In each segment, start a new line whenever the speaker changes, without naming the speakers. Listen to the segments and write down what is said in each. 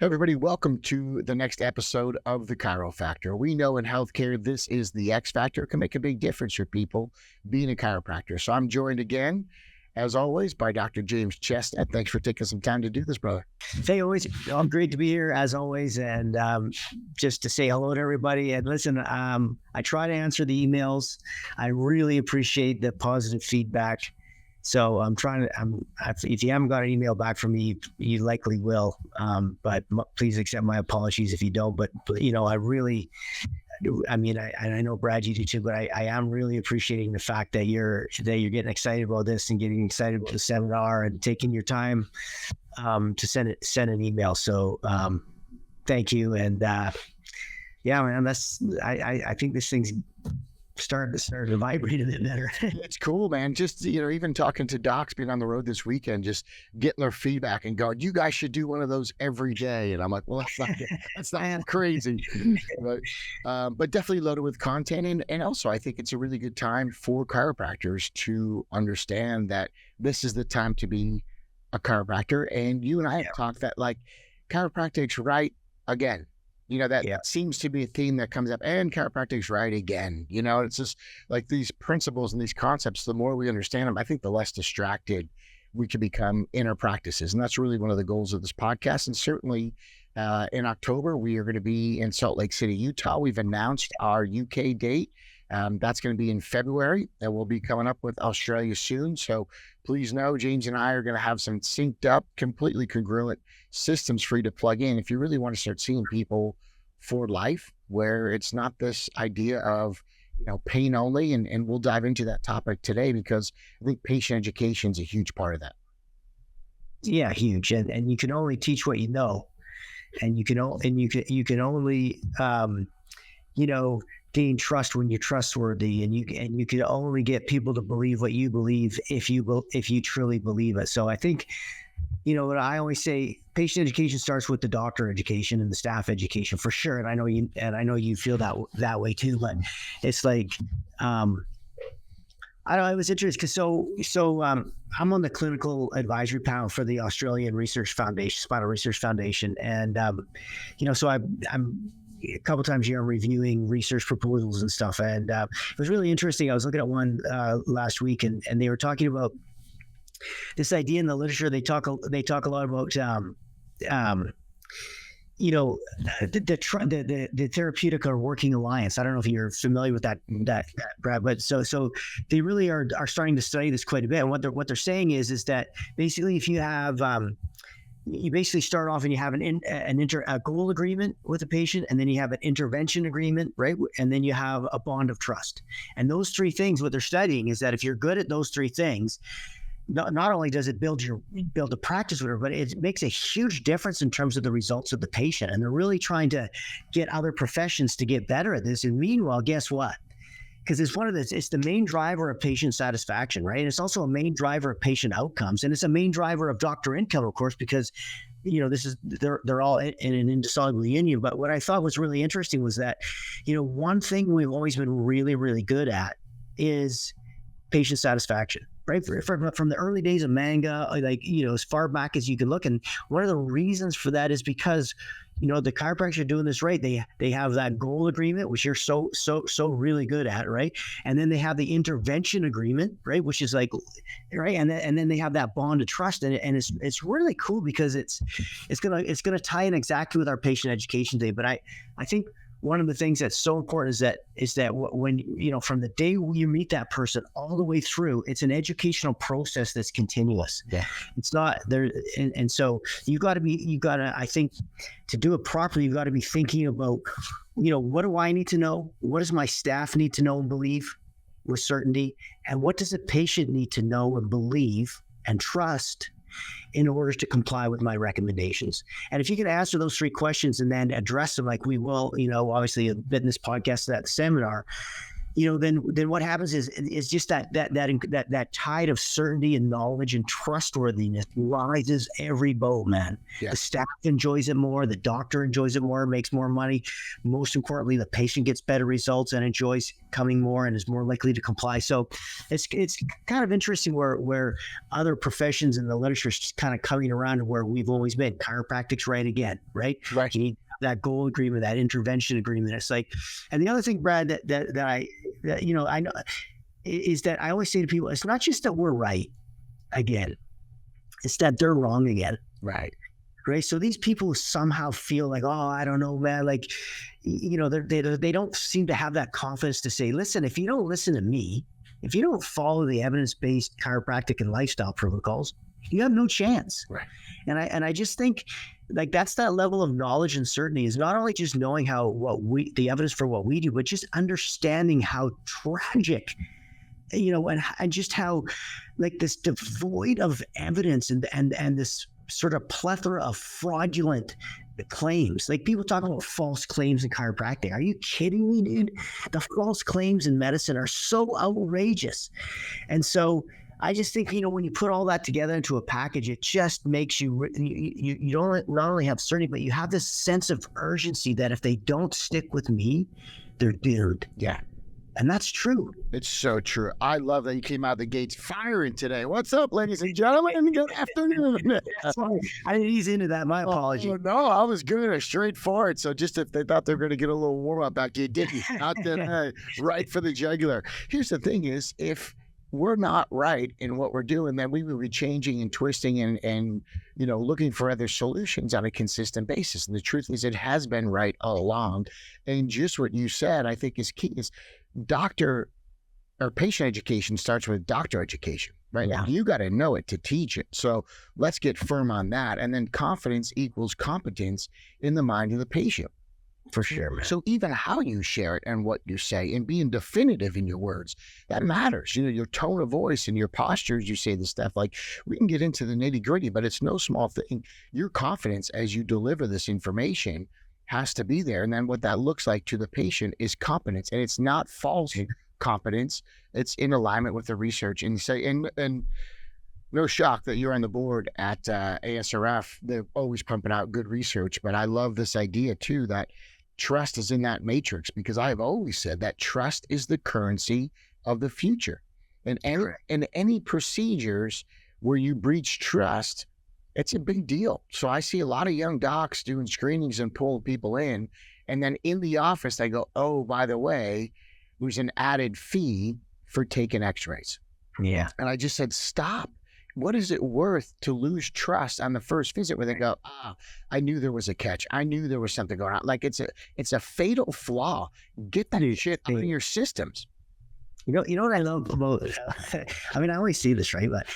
Everybody, welcome to the next episode of the Chiro-Factor. We know in healthcare, this is the X factor. It can make a big difference for people being a chiropractor. So I'm joined again, as always, by Dr. James Chestnut. Thanks for taking some time to do this, brother.
Hey, always, great to be here as always. And just to say hello to everybody. And listen, I try to answer the emails. I really appreciate the positive feedback. So if you haven't got an email back from me, you likely will. But please accept my apologies if you don't. But I know Brad, you do too, but I am really appreciating the fact that you're getting excited about this and getting excited about the seminar and taking your time to send an email. So thank you. And yeah, man, I think this thing's starting to vibrate a bit better.
It's cool, man. Just, even talking to docs, being on the road this weekend, just getting their feedback and going, you guys should do one of those every day. And I'm like, well, that's not crazy. But definitely loaded with content. And also, I think it's a really good time for chiropractors to understand that this is the time to be a chiropractor. And you and I have talked that, like, chiropractic's right again. That seems to be a theme that comes up, and chiropractic's right again. It's just like these principles and these concepts, the more we understand them, I think the less distracted we can become in our practices. And that's really one of the goals of this podcast. And certainly in October, we are going to be in Salt Lake City, Utah. We've announced our UK date. That's going to be in February, and we'll be coming up with Australia soon. So please know, James and I are going to have some synced up, completely congruent systems for you to plug in if you really want to start seeing people for life, where it's not this idea of, pain only. And we'll dive into that topic today, because I think patient education is a huge part of that.
Yeah, huge. And you can only teach what you know, and you can only gain trust when you're trustworthy, and you can only get people to believe what you believe if you truly believe it. So I think, what I always say, patient education starts with the doctor education and the staff education for sure. And I know you feel that way too. But it's like, I don't know. It was interesting because I'm on the clinical advisory panel for the Australian Research Foundation, Spinal Research Foundation, and so I'm a couple times a year I'm reviewing research proposals and stuff. And it was really interesting. I was looking at one last week, and they were talking about this idea in the literature. They talk a lot about the therapeutic or working alliance. I don't know if you're familiar with that Brad, but so they really are starting to study this quite a bit. And what they're saying is that basically, if you have you basically start off and you have a goal agreement with the patient, and then you have an intervention agreement, right? And then you have a bond of trust. And those three things, what they're studying is that if you're good at those three things, not only does it build a practice with her, but it makes a huge difference in terms of the results of the patient. And they're really trying to get other professions to get better at this. And meanwhile, guess what? Because it's the main driver of patient satisfaction, right? And it's also a main driver of patient outcomes, and it's a main driver of doctor income, of course, because they're all in an indissoluble union. But what I thought was really interesting was that, one thing we've always been really, really good at is patient satisfaction, right? From the early days of manga, as far back as you can look. And one of the reasons for that is because, the chiropractors are doing this right. They have that goal agreement, which you're so really good at, right? And then they have the intervention agreement, right? Which is like, right? And then they have that bond of trust, and it's really cool because it's gonna tie in exactly with our patient education day. But I think one of the things that's so important is that when, from the day you meet that person all the way through, it's an educational process that's continuous.
Yeah.
It's not there. And so I think to do it properly, you've got to be thinking about, what do I need to know? What does my staff need to know and believe with certainty? And what does a patient need to know and believe and trust in order to comply with my recommendations? And if you can answer those three questions and then address them like we will, obviously a bit in this podcast, that seminar, then what happens is just that tide of certainty and knowledge and trustworthiness rises every boat, man.
Yeah.
The staff enjoys it more, the doctor enjoys it more, makes more money. Most importantly, the patient gets better results and enjoys coming more and is more likely to comply. So it's kind of interesting where other professions in the literature is just kind of coming around to where we've always been. Chiropractic's right again, right?
Right.
You need that goal agreement, that intervention agreement. It's like, and the other thing, Brad, that I know is that I always say to people, it's not just that we're right again, it's that they're wrong again.
Right.
Right. So these people somehow feel like, oh, I don't know, man. Like, they don't seem to have that confidence to say, listen, if you don't listen to me, if you don't follow the evidence-based chiropractic and lifestyle protocols, you have no chance.
Right.
And I just think like that's that level of knowledge and certainty is not only just knowing the evidence for what we do, but just understanding how tragic, and just how like this devoid of evidence and this sort of plethora of fraudulent claims. Like people talk about false claims in chiropractic. Are you kidding me, dude? The false claims in medicine are so outrageous. And so I just think, when you put all that together into a package, it just makes you don't not only have certainty, but you have this sense of urgency that if they don't stick with me, they're doomed.
Yeah.
And that's true.
It's so true. I love that you came out the gates firing today. What's up, ladies and gentlemen? Good afternoon.
I didn't ease into that. My apology.
No, I was good and straightforward. So just if they thought they were going to get a little warm up back, you didn't. Not that, right for the jugular. Here's the thing is, if we're not right in what we're doing, then we will be changing and twisting and looking for other solutions on a consistent basis. And the truth is, it has been right all along. And just what you said, I think is key is doctor or patient education starts with doctor education, right?
Yeah.
You got to know it to teach it. So let's get firm on that. And then confidence equals competence in the mind of the patient.
For sure, man.
So even how you share it and what you say and being definitive in your words, that matters. Your tone of voice and your postures, you say the stuff like, we can get into the nitty gritty, but it's no small thing. Your confidence as you deliver this information has to be there. And then what that looks like to the patient is competence. And it's not false competence. It's in alignment with the research. And say, and no shock that you're on the board at ASRF. They're always pumping out good research. But I love this idea too, that trust is in that matrix, because I have always said that trust is the currency of the future. And any procedures where you breach trust, it's a big deal. So I see a lot of young docs doing screenings and pulling people in. And then in the office, they go, oh, by the way, there's an added fee for taking x-rays.
Yeah.
And I just said, stop. What is it worth to lose trust on the first visit where they go, I knew there was a catch. I knew there was something going on. Like it's a fatal flaw. Get that shit out of your systems.
You know what I love about, I mean, I always see this, right? But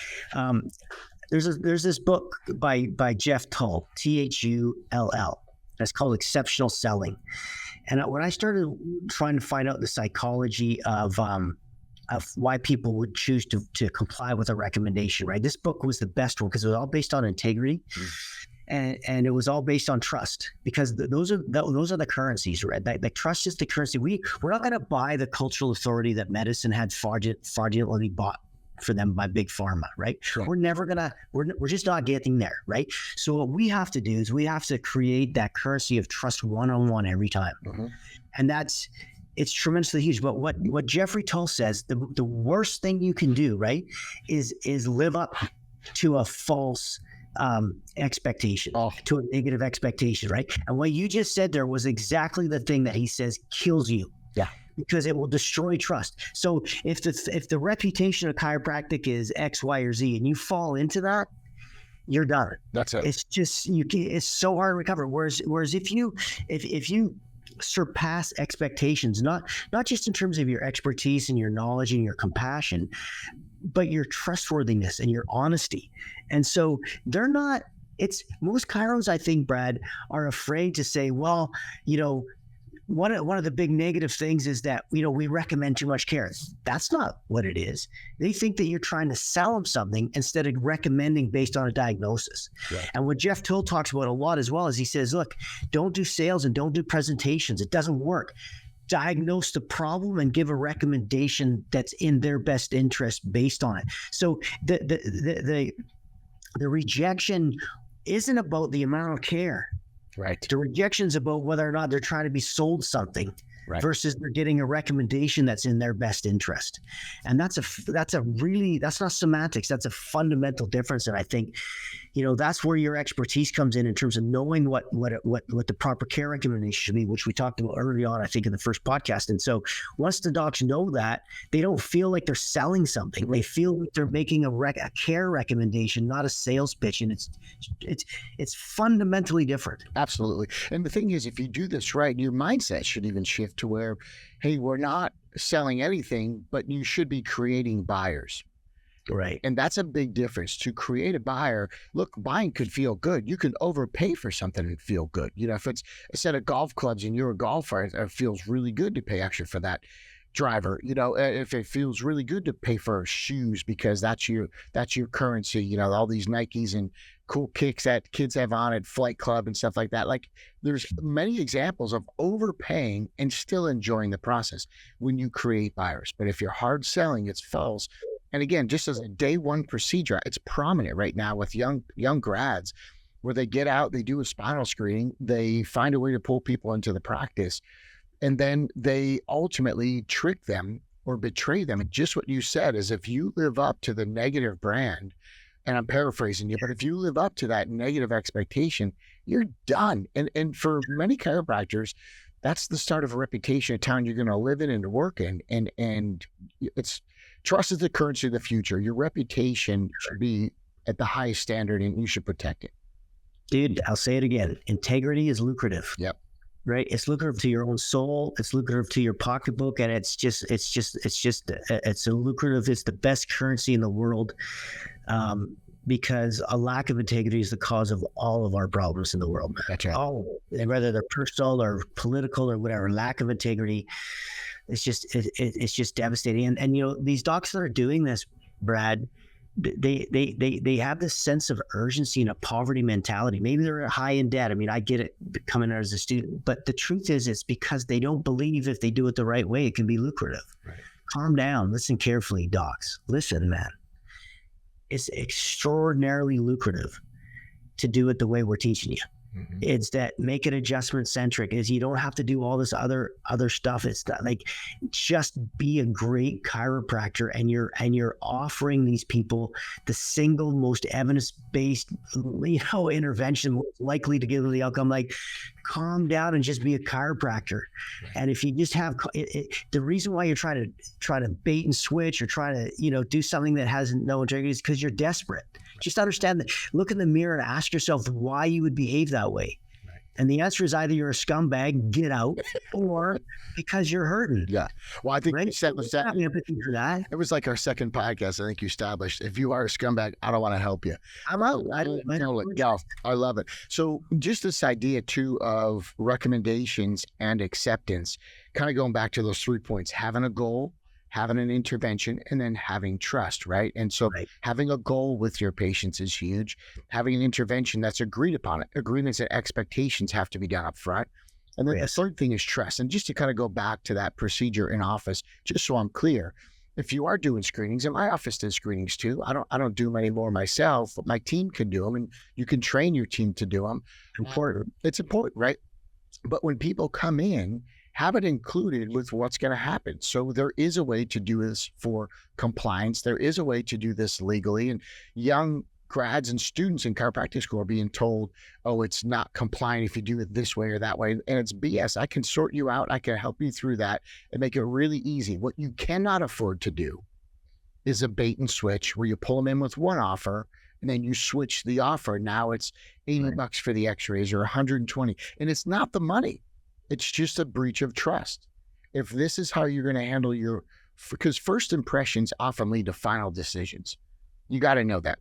there's this book by Jeff Tull, Thull. That's called Exceptional Selling. And when I started trying to find out the psychology of why people would choose to comply with a recommendation, right? This book was the best one because it was all based on integrity, and it was all based on trust, because those are the currencies, right? The trust is the currency. We're not going to buy the cultural authority that medicine had fraudulently bought for them by big pharma, right?
Sure.
We're just not getting there, right? So what we have to do is we have to create that currency of trust one-on-one every time, and it's tremendously huge. But what Jeffrey Tull says, the worst thing you can do, right, is live up to a false expectation, to a negative expectation, right? And what you just said there was exactly the thing that he says kills you. Yeah. Because it will destroy trust. So if the reputation of chiropractic is X, Y, or Z, and you fall into that, you're done.
That's it.
It's just it's so hard to recover. Whereas if you surpass expectations, not just in terms of your expertise and your knowledge and your compassion, but your trustworthiness and your honesty. And so most chiros, I think, Brad, are afraid to say, well, one of the big negative things is that, we recommend too much care. That's not what it is. They think that you're trying to sell them something instead of recommending based on a diagnosis. Right. And what Jeff Tull talks about a lot as well is he says, look, don't do sales and don't do presentations. It doesn't work. diagnose the problem and give a recommendation that's in their best interest based on it. So the rejection isn't about the amount of care.
Right.
The rejection's about whether or not they're trying to be sold something. Right. Versus they're getting a recommendation that's in their best interest. And that's not semantics. That's a fundamental difference. And I think, that's where your expertise comes in terms of knowing what the proper care recommendation should be, which we talked about early on, I think, in the first podcast. And so once the docs know that, they don't feel like they're selling something. They feel like they're making a care recommendation, not a sales pitch. And it's fundamentally different.
Absolutely. And the thing is, if you do this right, your mindset should even shift to where, hey, we're not selling anything, but you should be creating buyers.
Right.
And that's a big difference. To create a buyer, look, buying could feel good. You can overpay for something and feel good. If it's a set of golf clubs and you're a golfer, it feels really good to pay extra for that driver. If it feels really good to pay for shoes because that's your currency, all these Nikes and cool kicks that kids have on at Flight Club and stuff like that. Like, there's many examples of overpaying and still enjoying the process when you create buyers. But if you're hard selling, it's false. And again, just as a day one procedure, it's prominent right now with young grads, where they get out, they do a spinal screening, they find a way to pull people into the practice, and then they ultimately trick them or betray them. And just what you said is, if you live up to the negative brand, and I'm paraphrasing you, but if you live up to that negative expectation, you're done. And for many chiropractors, that's the start of a reputation, a town you're going to live in and work in. And it's trust is the currency of the future. Your reputation should be at the highest standard, and you should protect it.
Dude, I'll say it again. Integrity is lucrative.
Yep.
Right. It's lucrative to your own soul. It's lucrative to your pocketbook. And it's a lucrative. It's the best currency in the world. Because a lack of integrity is the cause of all of our problems in the world.
That's right.
All, and whether they're personal or political or whatever, lack of integrity, it's just devastating. And these docs that are doing this, Brad, they have this sense of urgency and a poverty mentality. Maybe they're high in debt. I mean, I get it coming out as a student, but the truth is, it's because they don't believe if they do it the right way, it can be lucrative. Right. Calm down. Listen carefully, docs. Listen, man. It's extraordinarily lucrative to do it the way we're teaching you. Mm-hmm. It's that make it adjustment centric. Is you don't have to do all this other stuff. It's not like, just be a great chiropractor, and you're offering these people the single most evidence-based intervention most likely to give them the outcome. Like, calm down and just be a chiropractor. Right. And if you just have the reason why you're trying to bait and switch or try to do something that has no integrity is because you're desperate. Just understand that. Look in the mirror and ask yourself why you would behave that way. Right. And the answer is either you're a scumbag, get out, or because you're hurting.
Yeah. Well, I think you said
empathy for that.
It was like our second podcast. I think you established, if you are a scumbag, I don't want to help you.
I'm out. I
love it. So just this idea too of recommendations and acceptance, kind of going back to those 3 points: having a goal, having an intervention, and then having trust, right? And so having a goal with your patients is huge. Having an intervention that's agreed upon. Agreements and expectations have to be done up front. And then the third thing is trust. And just to kind of go back to that procedure in office, just so I'm clear, if you are doing screenings, and my office does screenings too, I don't do them anymore myself, but my team can do them, and you can train your team to do them.
Important.
It's important, right? But when people come in, have it included with what's going to happen. So there is a way to do this for compliance. There is a way to do this legally. And young grads and students in chiropractic school are being told, oh, it's not compliant if you do it this way or that way. And it's BS. I can sort you out. I can help you through that and make it really easy. What you cannot afford to do is a bait and switch where you pull them in with one offer and then you switch the offer. Now it's $80 for the x-rays or 120. And it's not the money. It's just a breach of trust. If this is how you're going to handle because first impressions often lead to final decisions. You got to know that.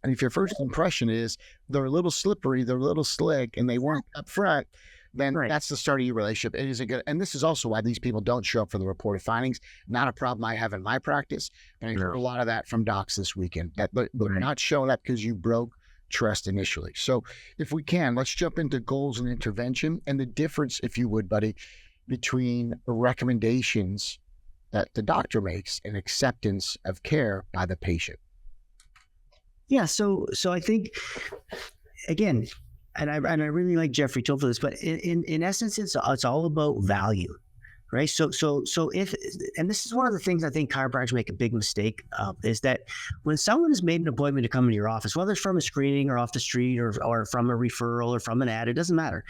And if your first impression is they're a little slippery, they're a little slick, and they weren't up front, then that's the start of your relationship. It isn't good. And this is also why these people don't show up for the reported findings. Not a problem I have in my practice. And I heard a lot of that from docs this weekend. But they're not showing up because you broke trust initially. So if we can, let's jump into goals and intervention and the difference, if you would, buddy, between recommendations that the doctor makes and acceptance of care by the patient?
Yeah. So I think, again, and I really like Jeffrey Toll for this, but in essence, it's all about value. Right. So if, and this is one of the things I think chiropractors make a big mistake of, is that when someone has made an appointment to come into your office, whether it's from a screening or off the street or from a referral or from an ad, it doesn't matter.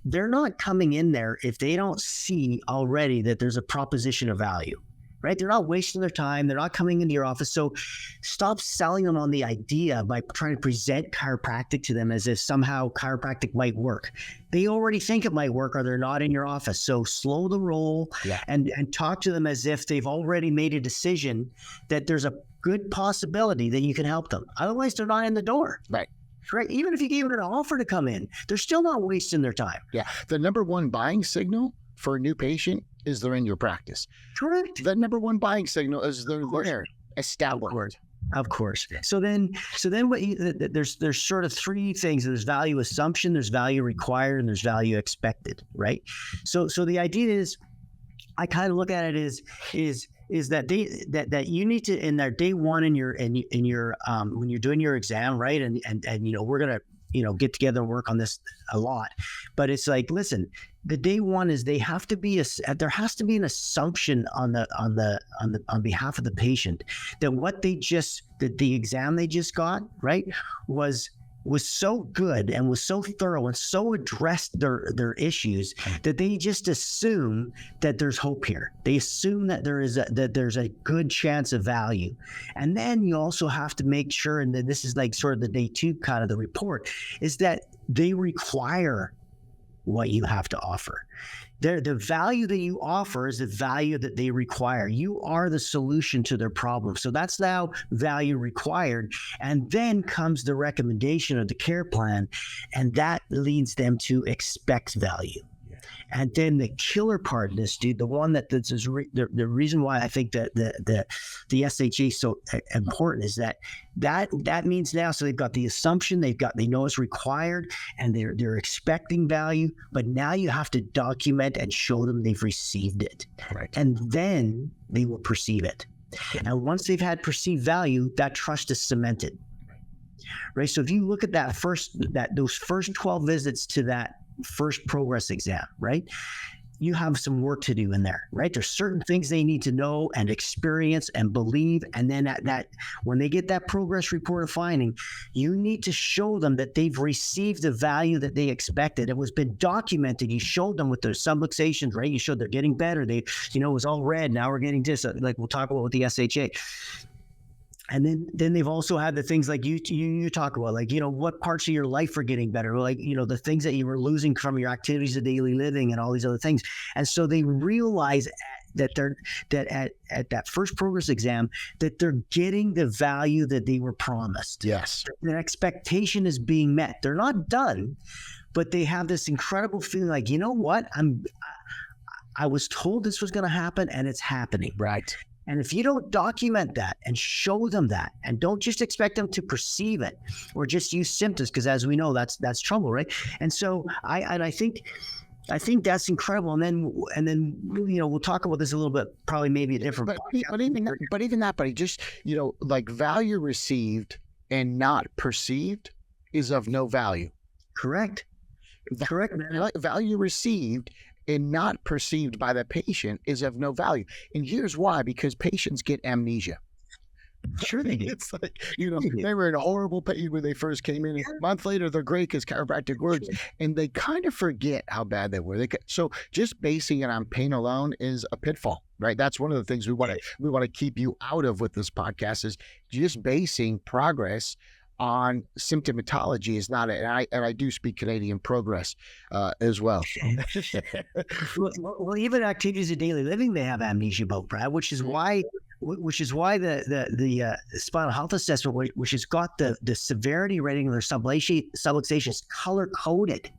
They're not coming in there if they don't see already that there's a proposition of value. Right? They're not wasting their time. They're not coming into your office. So stop selling them on the idea by trying to present chiropractic to them as if somehow chiropractic might work. They already think it might work, or they're not in your office. So slow the roll and talk to them as if they've already made a decision that there's a good possibility that you can help them. Otherwise, they're not in the door.
Right.
Right. Even if you gave them an offer to come in, they're still not wasting their time.
Yeah. The number one buying signal for a new patient is they're in your practice.
Correct.
The number one buying signal is they're there, established.
Of course. So then what there's sort of three things. There's value assumption, there's value required, and there's value expected, right? So the idea is, I kind of look at it is that that you need to, in their day one in your when you're doing your exam, right? And we're gonna get together and work on this a lot, but it's like, listen, the day one is there has to be an assumption on behalf of the patient that the exam they just got, right, was so good and was so thorough and so addressed their issues that they just assume that there's hope here. They assume that there's a good chance of value. And then you also have to make sure, and then this is like sort of the day two kind of the report, is that they require what you have to offer. The value that you offer is the value that they require. You are the solution to their problem. So that's now value required. And then comes the recommendation of the care plan, and that leads them to expect value. And then the killer part of this, dude, the one the reason why I think that the SHA is so important is that means now, so they've got the assumption, they know it's required, and they're expecting value, but now you have to document and show them they've received it.
Right.
And then they will perceive it. And once they've had perceived value, that trust is cemented. Right. So if you look at those first 12 visits to that first progress exam, right, you have some work to do in there, right? There's certain things they need to know and experience and believe. And then that when they get that progress report of finding, you need to show them that they've received the value that they expected. It was been documented. You showed them with their subluxations, right? You showed they're getting better. They, it was all red. Now we're getting this. Like we'll talk about with the SHA. And then they've also had the things like you talk about, like, what parts of your life are getting better, like, the things that you were losing from your activities of daily living and all these other things. And so they realize that at that first progress exam, that they're getting the value that they were promised.
Yes.
Their expectation is being met. They're not done, but they have this incredible feeling like, you know what? I was told this was going to happen, and it's happening.
Right.
And if you don't document that and show them that, and don't just expect them to perceive it or just use symptoms, because as we know, that's trouble, right? And so I think that's incredible. And then we'll talk about this a little bit, probably maybe a different.
But even that, buddy, just like value received and not perceived is of no value.
Correct. Correct.
Value received and not perceived by the patient is of no value. And here's why: because patients get amnesia.
Sure they do.
It's like, they were in a horrible pain when they first came in. A month later, they're great because chiropractic works. And they kind of forget how bad they were. So just basing it on pain alone is a pitfall, right? That's one of the things we want to keep you out of with this podcast, is just basing progress on symptomatology is not it. And I do speak Canadian progress as well.
Well, even activities of daily living, they have amnesia about, Brad, which is why the spinal health assessment, which has got the severity rating of their subluxations color coded.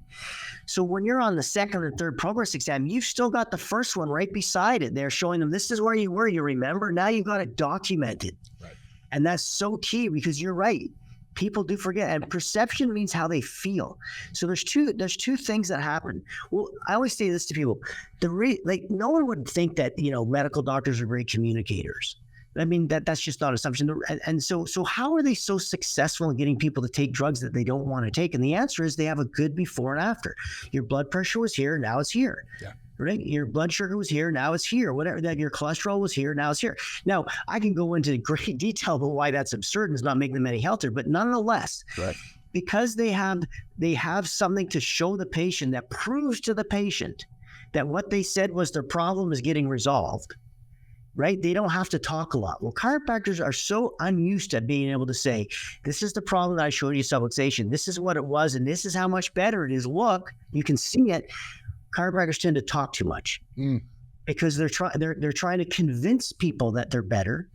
So when you're on the second or third progress exam, you've still got the first one right beside it. They're showing them, this is where you were. You remember? Now you've got it documented. Right. And that's so key, because you're right. people do forget, and perception means how they feel. So there's two things that happen. Well, I always say this to people: no one would think that medical doctors are great communicators. I mean, that's just not an assumption. And so how are they so successful in getting people to take drugs that they don't want to take? And the answer is they have a good before and after. Your blood pressure was here, now it's here. Yeah. Right? Your blood sugar was here, now it's here. Whatever that, your cholesterol was here, now it's here. Now, I can go into great detail about why that's absurd and it's not making them any healthier, but nonetheless, right, because they have something to show the patient that proves to the patient that what they said was their problem is getting resolved. Right? They don't have to talk a lot. Well, chiropractors are so unused to being able to say, this is the problem that I showed you, subluxation. This is what it was, and this is how much better it is. Look, you can see it. Chiropractors tend to talk too much because they're trying to convince people that they're better,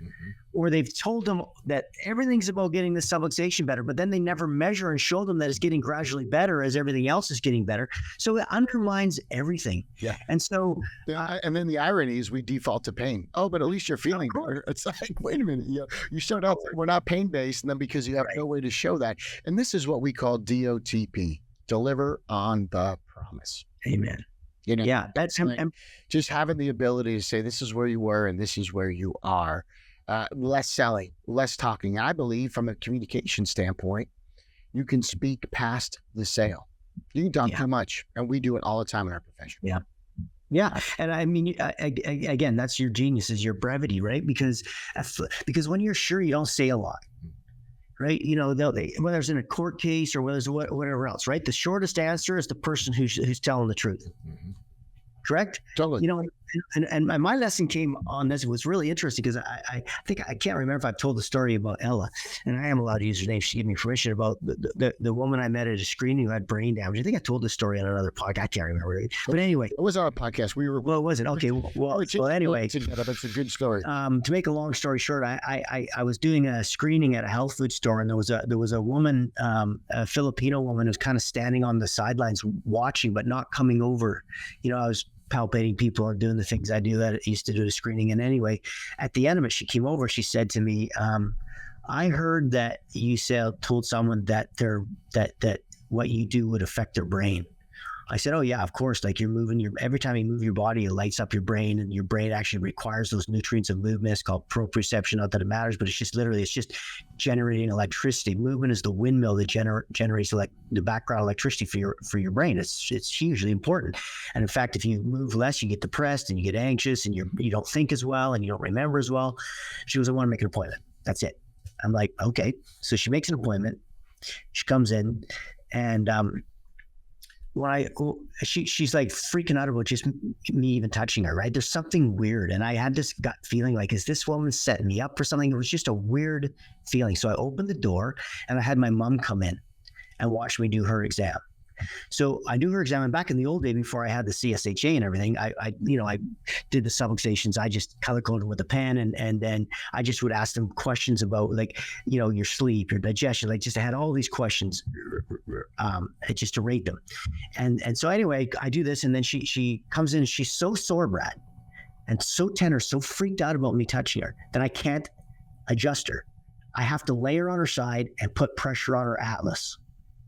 or they've told them that everything's about getting the subluxation better, but then they never measure and show them that it's getting gradually better as everything else is getting better. So it undermines everything. Yeah. And so,
and then the irony is we default to pain. Oh, but at least you're feeling better. It's like, wait a minute, you start out, we're not pain based, and then because you have no way to show that, and this is what we call DOTP, deliver on the promise.
Amen.
Yeah, that's just having the ability to say, this is where you were and this is where you are. Less selling, less talking. I believe from a communication standpoint, you can speak past the sale. You can talk too much, and we do it all the time in our profession.
Yeah. Yeah. And I mean, again, that's your genius, is your brevity, right? Because when you're sure, you don't say a lot. Right? Whether it's in a court case or whether it's whatever else, right? The shortest answer is the person who's telling the truth. Mm-hmm. Correct?
Totally.
And my lesson came on this. It was really interesting because I think I can't remember if I've told the story about Ella, and I am allowed to use her name. She gave me permission about the woman I met at a screening who had brain damage. I think I told the story on another podcast. I can't remember. But anyway,
it was on a podcast.
Well, was it? Okay. Well, anyway,
that's a good story.
To make a long story short, I was doing a screening at a health food store, and there was a woman, a Filipino woman, who was kind of standing on the sidelines watching, but not coming over. I was palpating people and doing the things I do that I used to do the screening. And anyway, at the end of it, she came over. She said to me, I heard that you told someone that that what you do would affect their brain. I said, oh yeah, of course. Like every time you move your body, it lights up your brain, and your brain actually requires those nutrients of movement. It's called proprioception. Not that it matters, but it's just generating electricity. Movement is the windmill that generates the background electricity for your brain. It's hugely important. And in fact, if you move less, you get depressed and you get anxious, and you don't think as well, and you don't remember as well. She goes, I want to make an appointment. That's it. I'm like, okay. So she makes an appointment. She comes in, and she's like freaking out about just me even touching her, right? There's something weird. And I had this gut feeling like, is this woman setting me up for something? It was just a weird feeling. So I opened the door, and I had my mom come in and watch me do her exam. So I do her exam, and back in the old day, before I had the CSHA and everything, I did the subluxations. I just color coded with a pen, and then I just would ask them questions about your sleep, your digestion, just I had all these questions, just to rate them. And so anyway, I do this, and then she comes in, and she's so sore, Brad, and so tender, so freaked out about me touching her that I can't adjust her. I have to lay her on her side and put pressure on her atlas.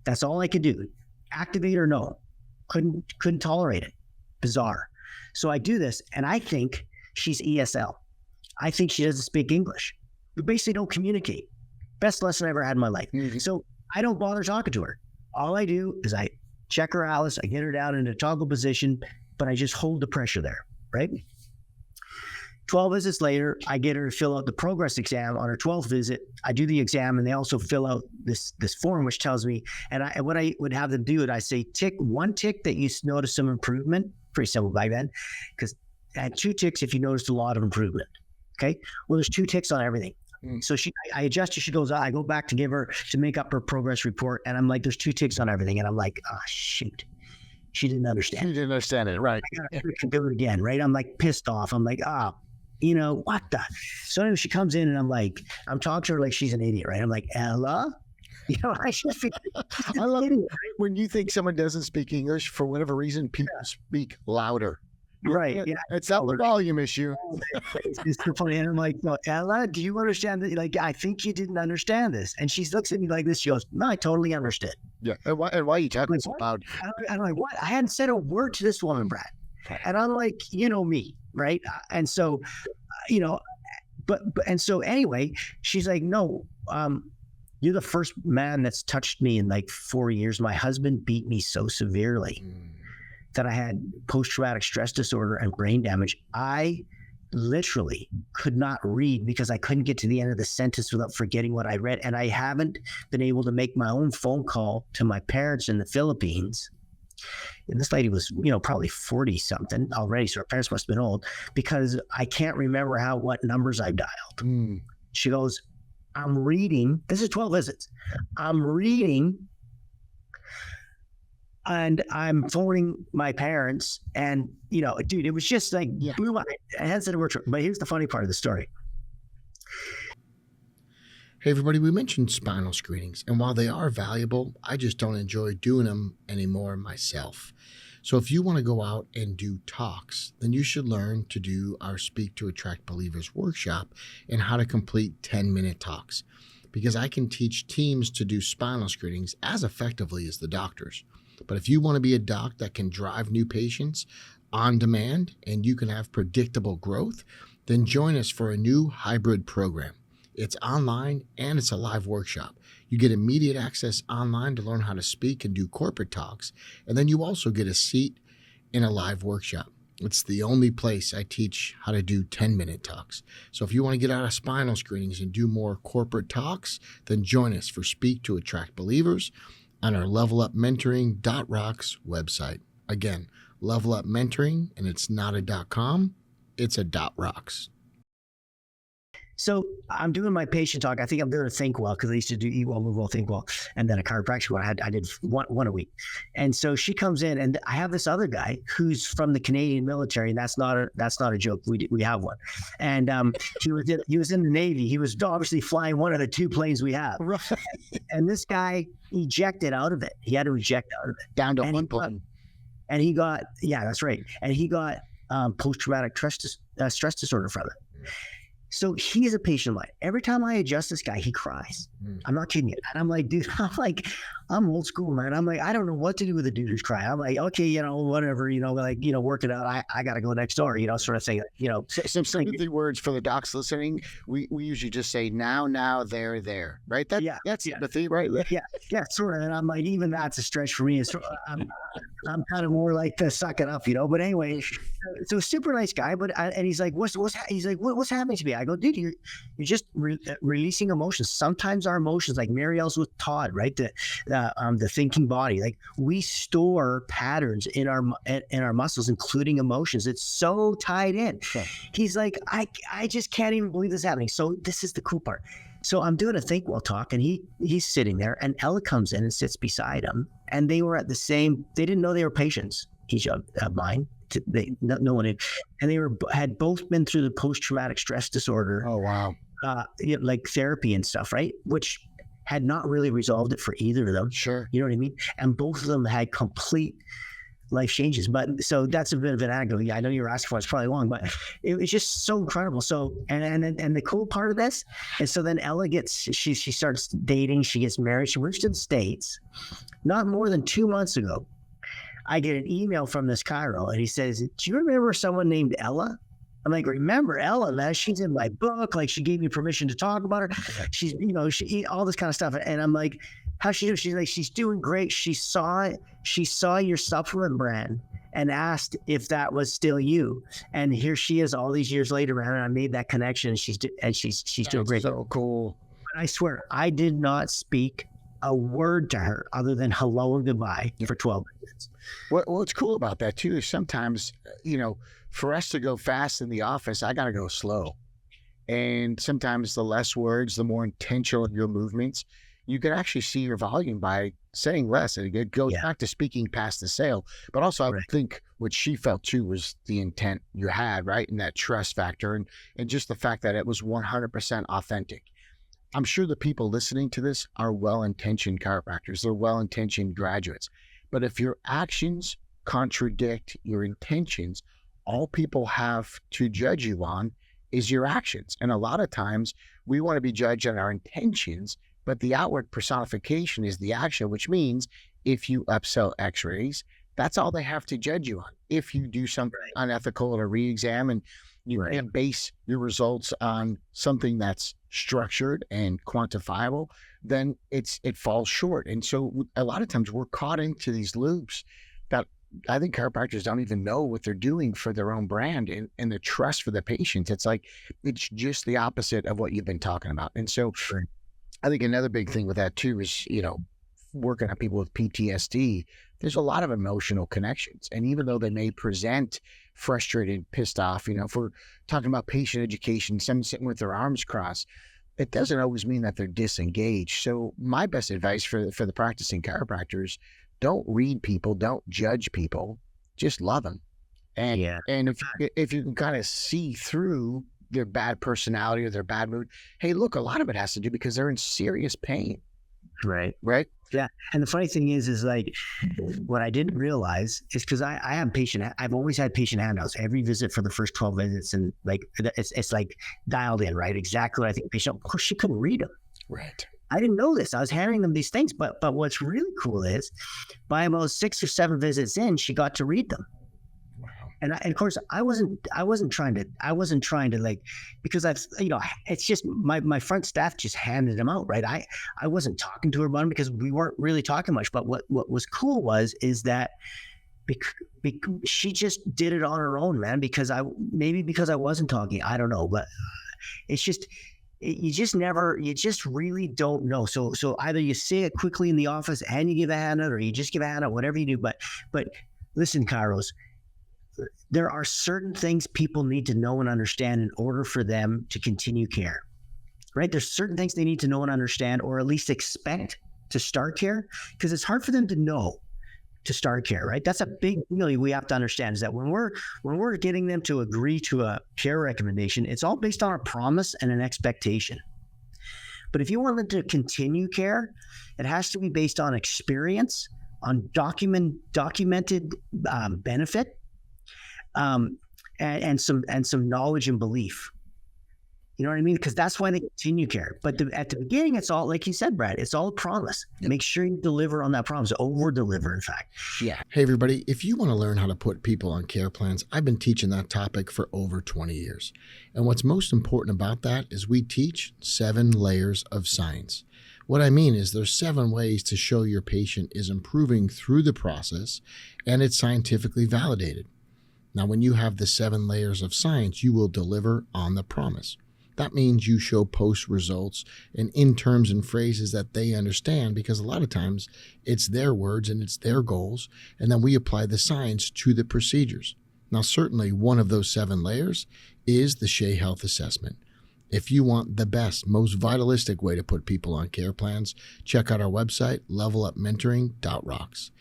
That's all I could do. Activate or no, couldn't tolerate it. Bizarre. So I do this, and I think she's ESL. I think she doesn't speak English. We basically don't communicate. Best lesson I ever had in my life. Mm-hmm. So I don't bother talking to her. All I do is I check her atlas, I get her down in a toggle position, but I just hold the pressure there, right? 12 visits later, I get her to fill out the progress exam on her 12th visit. I do the exam, and they also fill out this form, which tells me, and what I would have them do it, I say, tick that you notice some improvement. Pretty simple back then, and 2 ticks if you noticed a lot of improvement. Okay. Well, there's 2 ticks on everything. So I adjust her. She goes, I go back to make up her progress report. And I'm like, there's 2 ticks on everything. And I'm like, shoot. She didn't understand.
She didn't understand it. Right.
I gotta do it again. Right. I'm like pissed off. I'm like, what the? So anyway, she comes in, and I'm talking to her like she's an idiot, right? I'm like, Ella? I should be.
I love it when you think someone doesn't speak English for whatever reason. People speak louder.
Right. Yeah.
It's not the volume issue.
It's so funny. And I'm like, no, Ella, do you understand that? Like, I think you didn't understand this. And she looks at me like this. She goes, no, I totally understood.
Yeah. And why are you talking so loud?
I'm like, what? I hadn't said a word to this woman, Brad. And I'm like, you know me, right? And so, you know, and so anyway, she's like, no, you're the first man that's touched me in like 4 years. My husband beat me so severely that I had post-traumatic stress disorder and brain damage. I literally could not read because I couldn't get to the end of the sentence without forgetting what I read. And I haven't been able to make my own phone call to my parents in the Philippines. And this lady was, you know, probably 40 something already. So her parents must have been old because I can't remember what numbers I've dialed. She goes, I'm reading. This is 12 visits. I'm reading and I'm phoning my parents. And, you know, dude, it was just like, I hadn't said a word. But here's the funny part of the story.
Hey, everybody, we mentioned spinal screenings, and while they are valuable, I just don't enjoy doing them anymore myself. So if you want to go out and do talks, then you should learn to do our Speak to Attract Believers workshop and how to complete 10-minute talks, because I can teach teams to do spinal screenings as effectively as the doctors. But if you want to be a doc that can drive new patients on demand and you can have predictable growth, then join us for a new hybrid program. It's online and it's a live workshop. You get immediate access online to learn how to speak and do corporate talks. And then you also get a seat in a live workshop. It's the only place I teach how to do 10-minute talks. So if you want to get out of spinal screenings and do more corporate talks, then join us for Speak to Attract Believers on our levelupmentoring.rocks website. Again, Level Up Mentoring, and it's not a .com, it's a .rocks.
So I'm doing my patient talk. I think I'm doing a Think Well because I used to do Eat Well, Move Well, Think Well, and then a chiropractic one. I did one a week. And so she comes in, and I have this other guy who's from the Canadian military, and that's not a joke. We have one, and he was in the Navy. He was obviously flying one of the two planes we have. Right. And this guy ejected out of it. He had to eject out of it
down to one plane.
And he got that's right. And he got post-traumatic stress disorder from it. So he's a patient of mine. Every time I adjust this guy, he cries. I'm not kidding you. And I'm like, dude, I'm old school, man. I'm like, I don't know what to do with a dude who's crying. I'm like, okay, you know, whatever, you know, like, you know, work it out. I got to go next door, you know, sort of thing. You know,
some sympathy words for the docs listening. We usually just say now, there, right? That's sympathy, right?
Yeah, sort of. And I'm like, even that's a stretch for me. I'm kind of more like to suck it up, you know. But anyway, so super nice guy. But and he's like, what's happening to me? I go, dude, you're just releasing emotions. Sometimes our emotions, like Marielle's with Todd, right? The thinking body, like we store patterns in our muscles, including emotions. It's so tied in. Sure. He's like, I just can't even believe this is happening. So this is the cool part. So I'm doing a Think Well talk, and he's sitting there, and Ella comes in and sits beside him, and they were they didn't know they were patients, each of mine. No one knew, and they had both been through the post-traumatic stress disorder.
Oh wow!
Like therapy and stuff, right? Which had not really resolved it for either of them.
Sure,
you know what I mean. And both of them had complete life changes. But so that's a bit of an anecdote. Yeah, I know you were asking for it. It's probably long, but it was just so incredible. So and the cool part of this, and so then Ella she starts dating. She gets married. She moves to the States. Not more than 2 months ago, I get an email from this Chiro, and he says, do you remember someone named Ella? I'm like, remember Ella, man? She's in my book. Like, she gave me permission to talk about her. She's, you know, she all this kind of stuff. And I'm like, how's she doing? She's like, she's doing great. She saw your supplement brand and asked if that was still you. And here she is all these years later, man. And I made that connection, and she's doing great.
So cool.
But I swear, I did not speak a word to her other than hello and goodbye for 12 minutes.
What's cool about that too is sometimes, you know, for us to go fast in the office, I got to go slow. And sometimes the less words, the more intentional your movements, you can actually see your volume by saying less. And it goes back to speaking past the sale. But also, I think what she felt too was the intent you had, right? And that trust factor and just the fact that it was 100% authentic. I'm sure the people listening to this are well-intentioned chiropractors. They're well-intentioned graduates. But if your actions contradict your intentions, all people have to judge you on is your actions. And a lot of times we want to be judged on our intentions, but the outward personification is the action, which means if you upsell x-rays, that's all they have to judge you on. If you do something unethical at a re-exam and you can't base your results on something that's structured and quantifiable, then it falls short. And so a lot of times we're caught into these loops that I think chiropractors don't even know what they're doing for their own brand and the trust for the patients. It's like, it's just the opposite of what you've been talking about. And so I think another big thing with that too is, working on people with PTSD, there's a lot of emotional connections. And even though they may present frustrated, pissed off, if we're talking about patient education, someone sitting with their arms crossed, it doesn't always mean that they're disengaged. So my best advice for the practicing chiropractors, don't read people, don't judge people, just love them. And if you can kind of see through their bad personality or their bad mood, hey, look, a lot of it has to do because they're in serious pain.
Right.
Yeah.
And the funny thing is like what I didn't realize is because I've always had patient handouts every visit for the first 12 visits. And like, it's like dialed in, right? Exactly what I think patient, of course she couldn't read them.
Right.
I didn't know this. I was handing them these things, but what's really cool is by about 6 or 7 visits in, she got to read them. And of course, I wasn't trying to like, because it's just my front staff just handed them out, right? I wasn't talking to her about them because we weren't really talking much. But what was cool is that she just did it on her own, man. Because I wasn't talking, I don't know, but it's just. You just really don't know. So either you say it quickly in the office and you give a handout, or you just give a handout, whatever you do. But listen, Kairos, there are certain things people need to know and understand in order for them to continue care, right? There's certain things they need to know and understand, or at least expect to start care, because it's hard for them to know to start care, right? That's a big deal we have to understand, is that when we're getting them to agree to a care recommendation, it's all based on a promise and an expectation. But if you want them to continue care, it has to be based on experience, on documented benefit, and some knowledge and belief. You know what I mean? Because that's why they continue care. But at the beginning, it's all, like you said, Brad, it's all a promise. Yep. Make sure you deliver on that promise, over deliver, in fact.
Yeah.
Hey, everybody, if you want to learn how to put people on care plans, I've been teaching that topic for over 20 years. And what's most important about that is we teach 7 layers of science. What I mean is there's 7 ways to show your patient is improving through the process, and it's scientifically validated. Now, when you have the 7 layers of science, you will deliver on the promise. That means you show post results and in terms and phrases that they understand, because a lot of times it's their words and it's their goals, and then we apply the science to the procedures. Now, certainly one of those 7 layers is the Shea Health Assessment. If you want the best, most vitalistic way to put people on care plans, check out our website, levelupmentoring.rocks.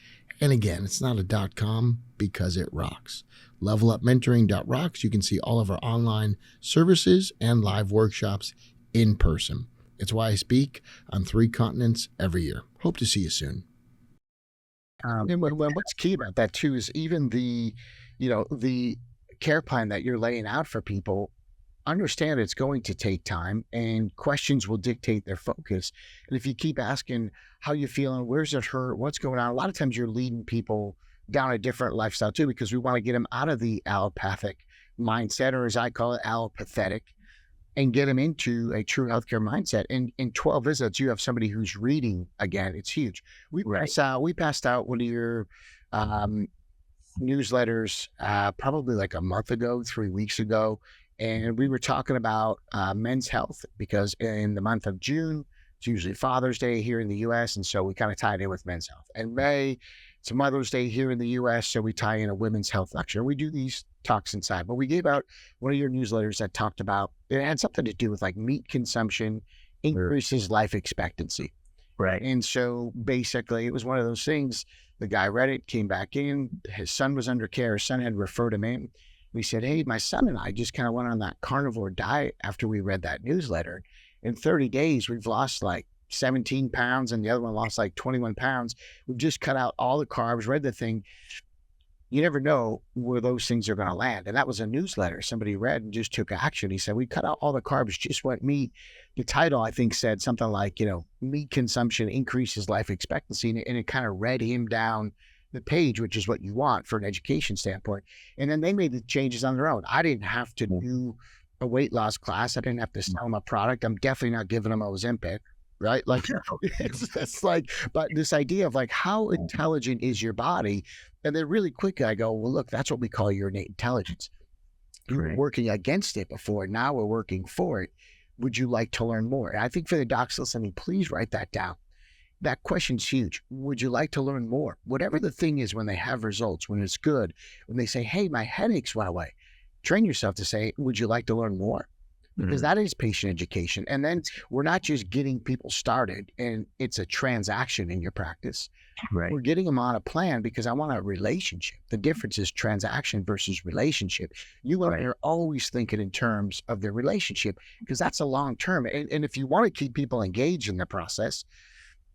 And again, it's not a .com because it rocks. Levelupmentoring.rocks. You can see all of our online services and live workshops in person. It's why I speak on 3 continents every year. Hope to see you soon.
And what's key about that too is even the care plan that you're laying out for people, understand it's going to take time and questions will dictate their focus. And if you keep asking how you feeling, where's it hurt, what's going on, a lot of times you're leading people down a different lifestyle too, because we want to get them out of the allopathic mindset, or as I call it, allopathetic, and get them into a true healthcare mindset. And in 12 visits, you have somebody who's reading again. It's huge. We passed out one of your newsletters probably like a month ago, 3 weeks ago. And we were talking about men's health, because in the month of June, it's usually Father's Day here in the U.S. And so we kind of tied in with men's health. And May, it's Mother's Day here in the U.S. So we tie in a women's health lecture. We do these talks inside, but we gave out one of your newsletters that talked about, it had something to do with like meat consumption increases life expectancy.
Right.
And so basically it was one of those things. The guy read it, came back in, his son was under care. His son had referred him in. We said, hey, my son and I just kind of went on that carnivore diet after we read that newsletter. In 30 days, we've lost like 17 pounds and the other one lost like 21 pounds. We've just cut out all the carbs, read the thing. you never know where those things are going to land. And that was a newsletter somebody read and just took action. He said, we cut out all the carbs, just went meat. The title, I think, said something like, meat consumption increases life expectancy. And it kind of read him down the page, which is what you want for an education standpoint. And then they made the changes on their own. I didn't have to do a weight loss class. I didn't have to sell them a product. I'm definitely not giving them Ozempic, right? Like, it's like, but this idea of like, how intelligent is your body? And then really quickly I go, well, look, that's what we call your innate intelligence. You were working against it before. Now we're working for it. Would you like to learn more? And I think for the docs listening, please write that down. That question's huge. Would you like to learn more? Whatever the thing is, when they have results, when it's good, when they say, hey, my headaches went away, train yourself to say, would you like to learn more? Because that is patient education. And then we're not just getting people started and it's a transaction in your practice.
Right.
We're getting them on a plan because I want a relationship. The difference is transaction versus relationship. You are always thinking in terms of their relationship because that's a long term. And if you want to keep people engaged in the process,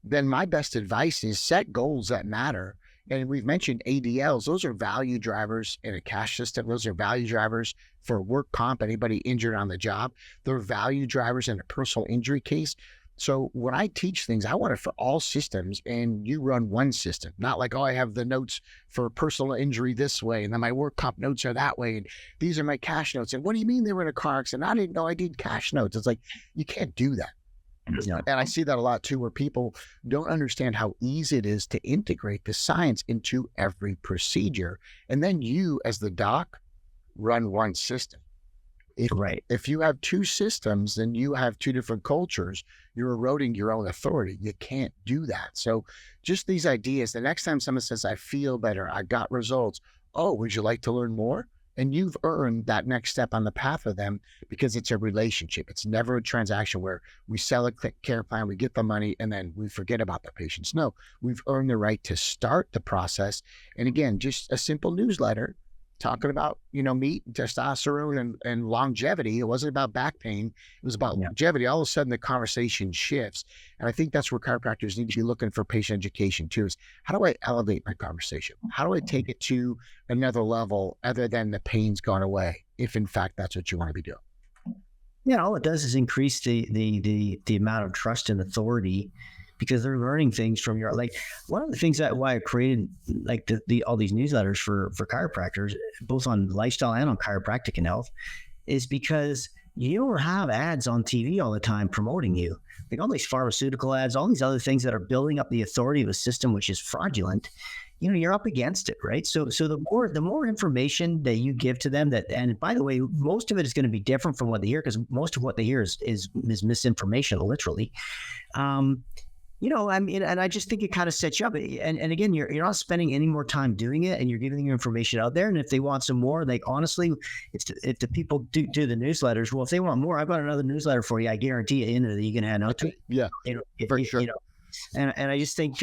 then my best advice is set goals that matter. And we've mentioned ADLs. Those are value drivers in a cash system. Those are value drivers for work comp, anybody injured on the job. They're value drivers in a personal injury case. So when I teach things, I want it for all systems, and you run one system. Not like, oh, I have the notes for personal injury this way, and then my work comp notes are that way, and these are my cash notes. And what do you mean they were in a car accident? I didn't know I did cash notes. It's like, you can't do that. Yeah. And I see that a lot too, where people don't understand how easy it is to integrate the science into every procedure. And then you, as the doc, run one system. If you have two systems, then you have two different cultures. You're eroding your own authority. You can't do that. So just these ideas, the next time someone says, I feel better, I got results. Oh, would you like to learn more? And you've earned that next step on the path of them because it's a relationship. It's never a transaction where we sell a care plan, we get the money, and then we forget about the patients. No, we've earned the right to start the process. And again, just a simple newsletter talking about, meat, testosterone, and longevity. It wasn't about back pain. It was about longevity. All of a sudden, the conversation shifts. And I think that's where chiropractors need to be looking for patient education too, is how do I elevate my conversation? How do I take it to another level other than the pain's gone away, if in fact that's what you want to be doing?
Yeah, all it does is increase the amount of trust and authority, because they're learning things from your, like, one of the things that why I created like all these newsletters for chiropractors, both on lifestyle and on chiropractic and health, is because you don't have ads on TV all the time promoting you. Like all these pharmaceutical ads, all these other things that are building up the authority of a system, which is fraudulent. You're up against it, right? So the more information that you give to them, and by the way, most of it is going to be different from what they hear, because most of what they hear is misinformation, literally. And I just think it kind of sets you up. And again, you're not spending any more time doing it, and you're giving your information out there. And if they want some more, like, honestly, if the people do the newsletters, well, if they want more, I've got another newsletter for you. I guarantee you, that you can hand out to it.
Yeah, for sure.
And I just think,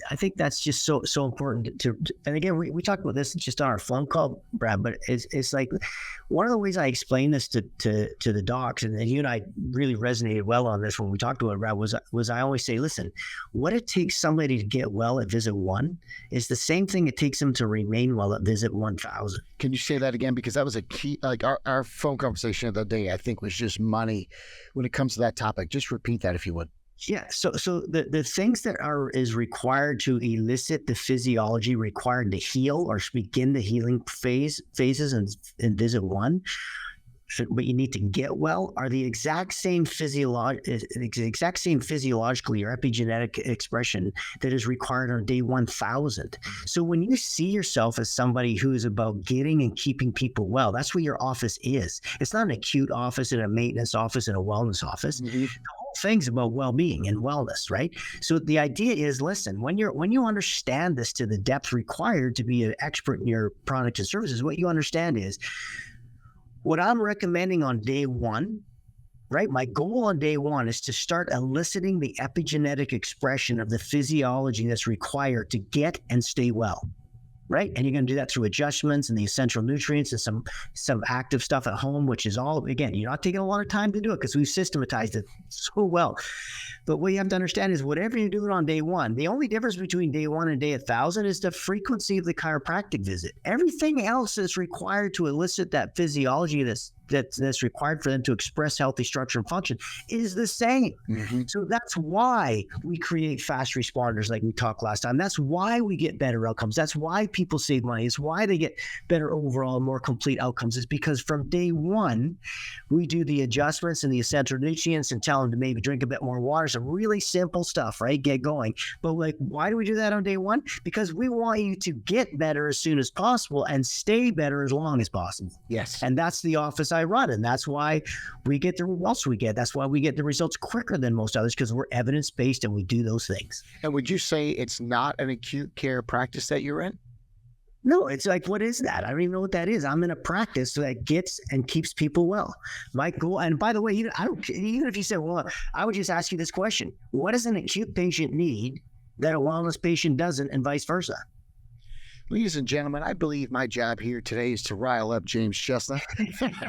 I think that's just so important to, and again, we talked about this just on our phone call, Brad, but it's like one of the ways I explain this to the docs, and you and I really resonated well on this when we talked about it, Brad, was I always say, listen, what it takes somebody to get well at visit 1 is the same thing it takes them to remain well at visit 1,000.
Can you say that again? Because that was a key, like our phone conversation of the day, I think, was just money when it comes to that topic. Just repeat that if you would.
Yeah. So the things that is required to elicit the physiology required to heal or begin the healing phases in visit 1, but you need to get well, are the exact same physiologically or epigenetic expression that is required on day 1,000. So when you see yourself as somebody who is about getting and keeping people well, that's what your office is. It's not an acute office and a maintenance office and a wellness office. Mm-hmm. Things about well-being and wellness, right? So the idea is, listen, when you understand this to the depth required to be an expert in your products and services, what you understand is what I'm recommending on day 1, right? My goal on day 1 is to start eliciting the epigenetic expression of the physiology that's required to get and stay well. right? And you're going to do that through adjustments and the essential nutrients and some active stuff at home, which is all, again, you're not taking a lot of time to do it because we've systematized it so well. But what you have to understand is whatever you're doing on day one, the only difference between day one and day 1,000 is the frequency of the chiropractic visit. Everything else is required to elicit that physiology that's required for them to express healthy structure and function is the same.
Mm-hmm.
So that's why we create fast responders like we talked last time. That's why we get better outcomes. That's why people save money. It's why they get better overall, more complete outcomes. Is because from day one, we do the adjustments and the essential nutrients and tell them to maybe drink a bit more water. Some really simple stuff, right? Get going. But like, why do we do that on day one? Because we want you to get better as soon as possible and stay better as long as possible.
Yes.
And that's the office I run. And that's why we get the results we get. That's why we get the results quicker than most others, because we're evidence-based and we do those things.
And would you say it's not an acute care practice that you're in?
No, it's like, what is that? I don't even know what that is. I'm in a practice that gets and keeps people well. My goal, and by the way, even if you said, well, I would just ask you this question. What does an acute patient need that a wellness patient doesn't, and vice versa?
Ladies and gentlemen, I believe my job here today is to rile up James Chestnut. and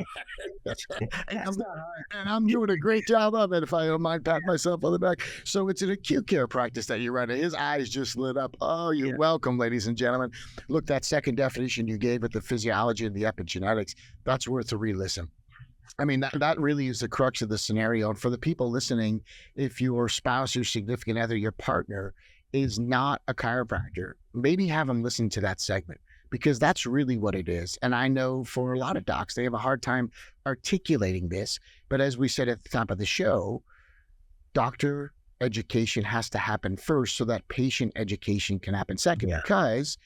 I'm doing a great job of it, if I don't mind patting myself on the back. So it's an acute care practice that you're running. His eyes just lit up. Oh, you're welcome, ladies and gentlemen. Look, that second definition you gave with the physiology and the epigenetics, that's worth a re-listen. I mean, that really is the crux of the scenario. And for the people listening, if your spouse or significant other, your partner, is not a chiropractor, maybe have them listen to that segment, because that's really what it is. And I know for a lot of docs, they have a hard time articulating this. But as we said at the top of the show, doctor education has to happen first so that patient education can happen second, because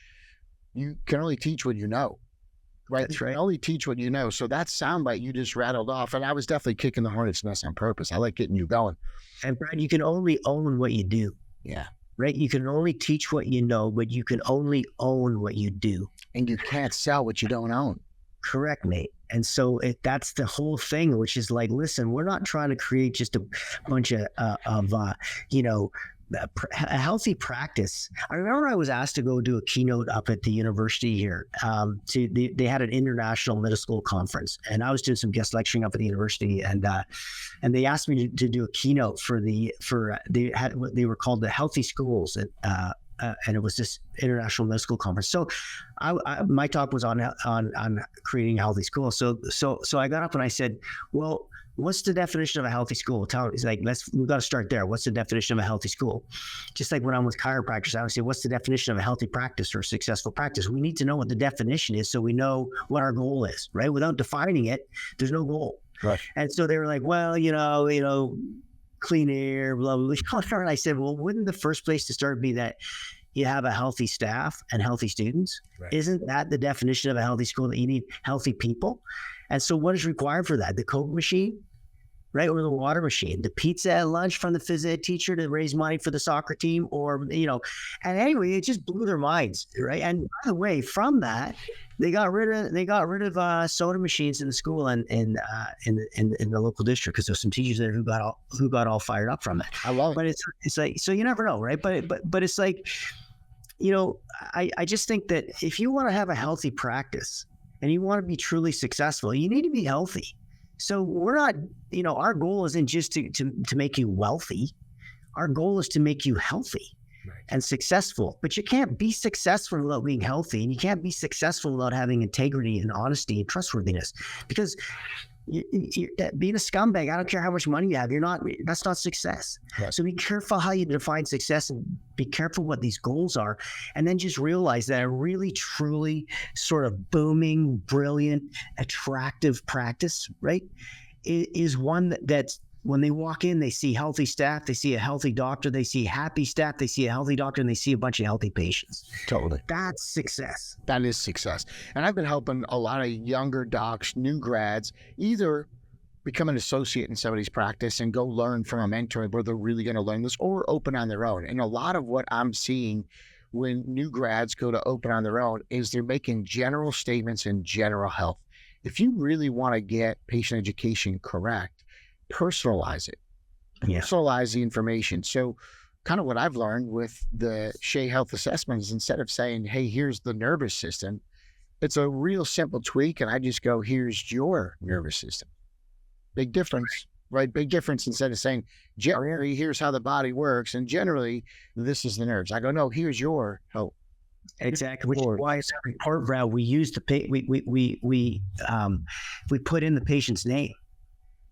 you can only teach what you know. Right.
That's right.
You can only teach what you know. So that soundbite you just rattled off, and I was definitely kicking the hornet's nest on purpose. I like getting you going.
And Brad, you can only own what you do.
Yeah.
Right? You can only teach what you know, but you can only own what you do.
And you can't sell what you don't own.
Correct, mate. And so that's the whole thing, which is like, listen, we're not trying to create just a bunch of a healthy practice. I remember I was asked to go do a keynote up at the university here. They had an international middle school conference, and I was doing some guest lecturing up at the university, and they asked me to do a keynote they were called the Healthy Schools, and it was this international middle school conference. So my talk was on creating a healthy school. So I got up and I said, well, what's the definition of a healthy school? It's like, we've got to start there. What's the definition of a healthy school? Just like when I'm with chiropractors, I would say, what's the definition of a healthy practice or a successful practice? We need to know what the definition is so we know what our goal is, right? Without defining it, there's no goal.
Right.
And so they were like, well, clean air, blah, blah, blah. And I said, well, wouldn't the first place to start be that you have a healthy staff and healthy students? Right. Isn't that the definition of a healthy school, that you need healthy people? And so what is required for that? The Coke machine, right? Or the water machine, the pizza at lunch from the phys ed teacher to raise money for the soccer team, or, and anyway, it just blew their minds, right? And by the way, from that, they got rid of soda machines in the school and in the local district, because there's some teachers there who got all fired up from it.
I love it.
But it's like, so you never know, right? But it's like, I just think that if you want to have a healthy practice and you want to be truly successful, you need to be healthy. So we're not, our goal isn't just to make you wealthy. Our goal is to make you healthy and successful. But you can't be successful without being healthy, and you can't be successful without having integrity and honesty and trustworthiness. Because being a scumbag, I don't care how much money you have, that's not success. Right. So be careful how you define success, and be careful what these goals are. And then just realize that a really, truly sort of booming, brilliant, attractive practice, right, is one that's, when they walk in, they see healthy staff, they see a healthy doctor, they see happy staff, they see a healthy doctor, and they see a bunch of healthy patients.
Totally.
That's success.
That is success. And I've been helping a lot of younger docs, new grads, either become an associate in somebody's practice and go learn from a mentor where they're really going to learn this, or open on their own. And a lot of what I'm seeing when new grads go to open on their own is they're making general statements in general health. If you really want to get patient education correct, personalize it. Personalize the information. So kind of what I've learned with the Shea Health Assessment is instead of saying, hey, here's the nervous system, it's a real simple tweak. And I just go, here's your nervous system. Big difference, right? Big difference. Instead of saying, generally, here's how the body works. And generally, this is the nerves. I go, no, here's your health.
Exactly, which is why it's a report, Brad. We use we put in the patient's name.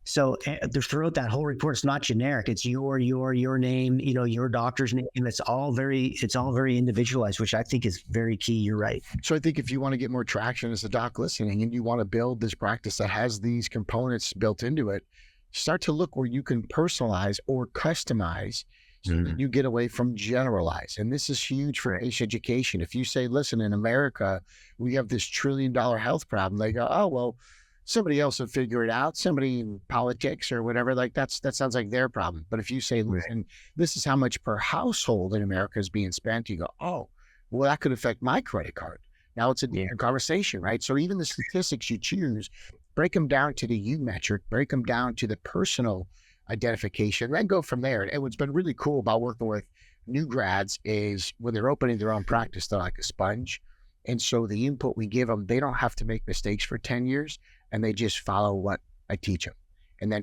So throughout that whole report, it's not generic. It's your name, your doctor's name. It's all very individualized, which I think is very key. You're right.
So I think if you want to get more traction as a doc listening, and you want to build this practice that has these components built into it, start to look where you can personalize or customize. So that you get away from generalize. And this is huge for patient education. If you say, listen, in America, we have this $1 trillion health problem, they go, oh, well, somebody else will figure it out. Somebody in politics or whatever, like that sounds like their problem. But if you say, listen, this is how much per household in America is being spent, you go, oh, well, that could affect my credit card. Now it's a different conversation, right? So even the statistics you choose, break them down to the U metric, break them down to the personal identification, then go from there. And what's been really cool about working with new grads is when they're opening their own practice, they're like a sponge. And so the input we give them, they don't have to make mistakes for 10 years and they just follow what I teach them. And then,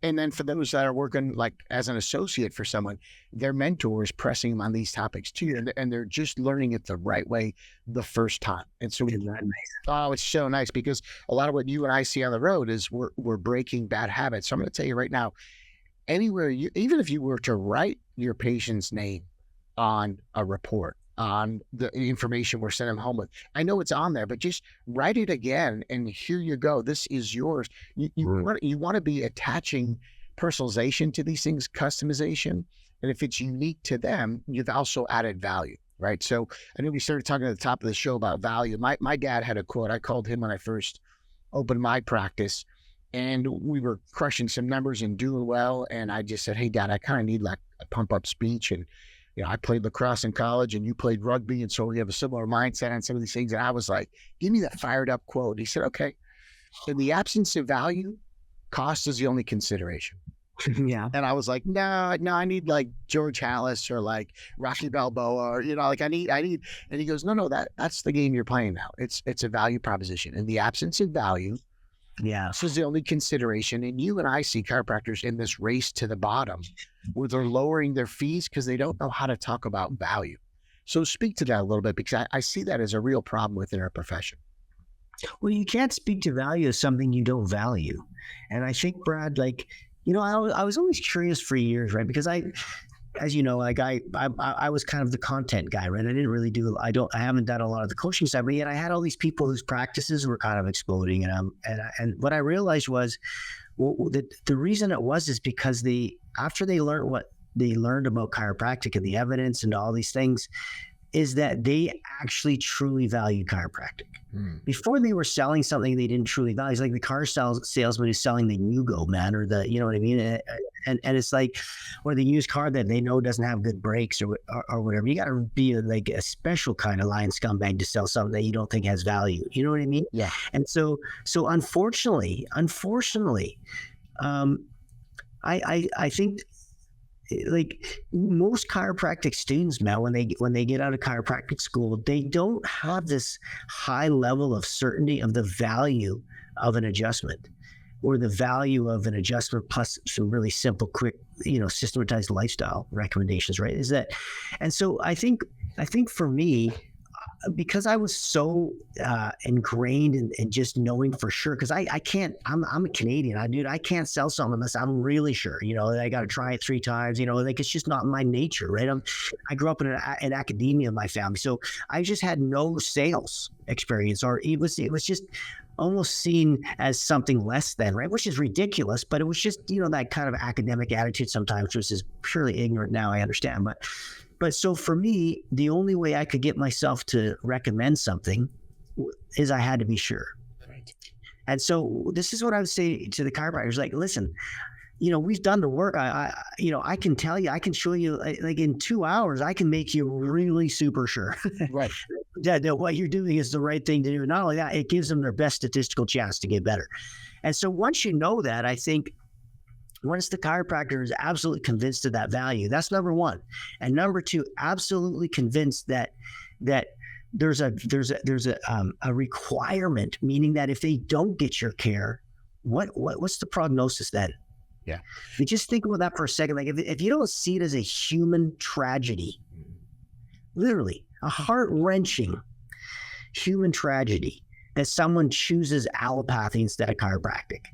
and then for those that are working like as an associate for someone, their mentor is pressing them on these topics too. And they're just learning it the right way the first time. And so, it's so nice because a lot of what you and I see on the road is we're breaking bad habits. So I'm going to tell you right now, anywhere even if you were to write your patient's name on a report, on the information we're sending them home with. I know it's on there, but just write it again and here you go. This is yours. You want to be attaching personalization to these things, customization. And if it's unique to them, you've also added value, right? So I know we started talking at the top of the show about value. My dad had a quote. I called him when I first opened my practice and we were crushing some numbers and doing well. And I just said, hey, Dad, I kind of need like a pump up speech. And I played lacrosse in college and you played rugby. And so we have a similar mindset on some of these things. And I was like, give me that fired up quote. He said, okay, in the absence of value, cost is the only consideration.
Yeah.
And I was like, no, I need like George Hallis or like Rocky Balboa or, like I need, and he goes, no, that's the game you're playing now. It's a value proposition. In the absence of value, this is the only consideration. And you and I see chiropractors in this race to the bottom where they're lowering their fees because they don't know how to talk about value. So speak to that a little bit because I see that as a real problem within our profession.
Well, you can't speak to value as something you don't value. And I think, Brad, like, I was always curious for years, right? Because as you know, like I was kind of the content guy, right? I haven't done a lot of the coaching side, but yet I had all these people whose practices were kind of exploding. And what I realized was the reason it was is because after they learned what they learned about chiropractic and the evidence and all these things, is that they actually truly value chiropractic. Before they were selling something they didn't truly value. It's like the car salesman who's selling the Yugo, man, or the, you know what I mean? And it's like, or the used car that they know doesn't have good brakes or whatever. You got to be like a special kind of lion scumbag to sell something that you don't think has value. You know what I mean?
Yeah.
And so unfortunately, I think like most chiropractic students, man, when they get out of chiropractic school, they don't have this high level of certainty of the value of an adjustment or the value of an adjustment plus some really simple, quick, systematized lifestyle recommendations, right? And so I think for me, because I was so ingrained in just knowing for sure, because I can't, I'm a Canadian, I can't sell something unless I'm really sure, I got to try it 3 times, like it's just not my nature, right? I grew up in academia in my family, so I just had no sales experience, or it was just almost seen as something less than, right? Which is ridiculous, but it was just, that kind of academic attitude sometimes, which is purely ignorant now, I understand, But so for me, the only way I could get myself to recommend something is I had to be sure. Right. And so this is what I would say to the chiropractors, like, listen, we've done the work. I can tell you, I can show you, like in 2 hours, I can make you really super sure.
Right.
that what you're doing is the right thing to do. Not only that, it gives them their best statistical chance to get better. And so once you know that, I think once the chiropractor is absolutely convinced of that value, that's number one. And number two, absolutely convinced that there's a requirement, meaning that if they don't get your care, what's the prognosis then?
Yeah.
You just think about that for a second. Like if you don't see it as a human tragedy, literally a heart-wrenching human tragedy that someone chooses allopathy instead of chiropractic.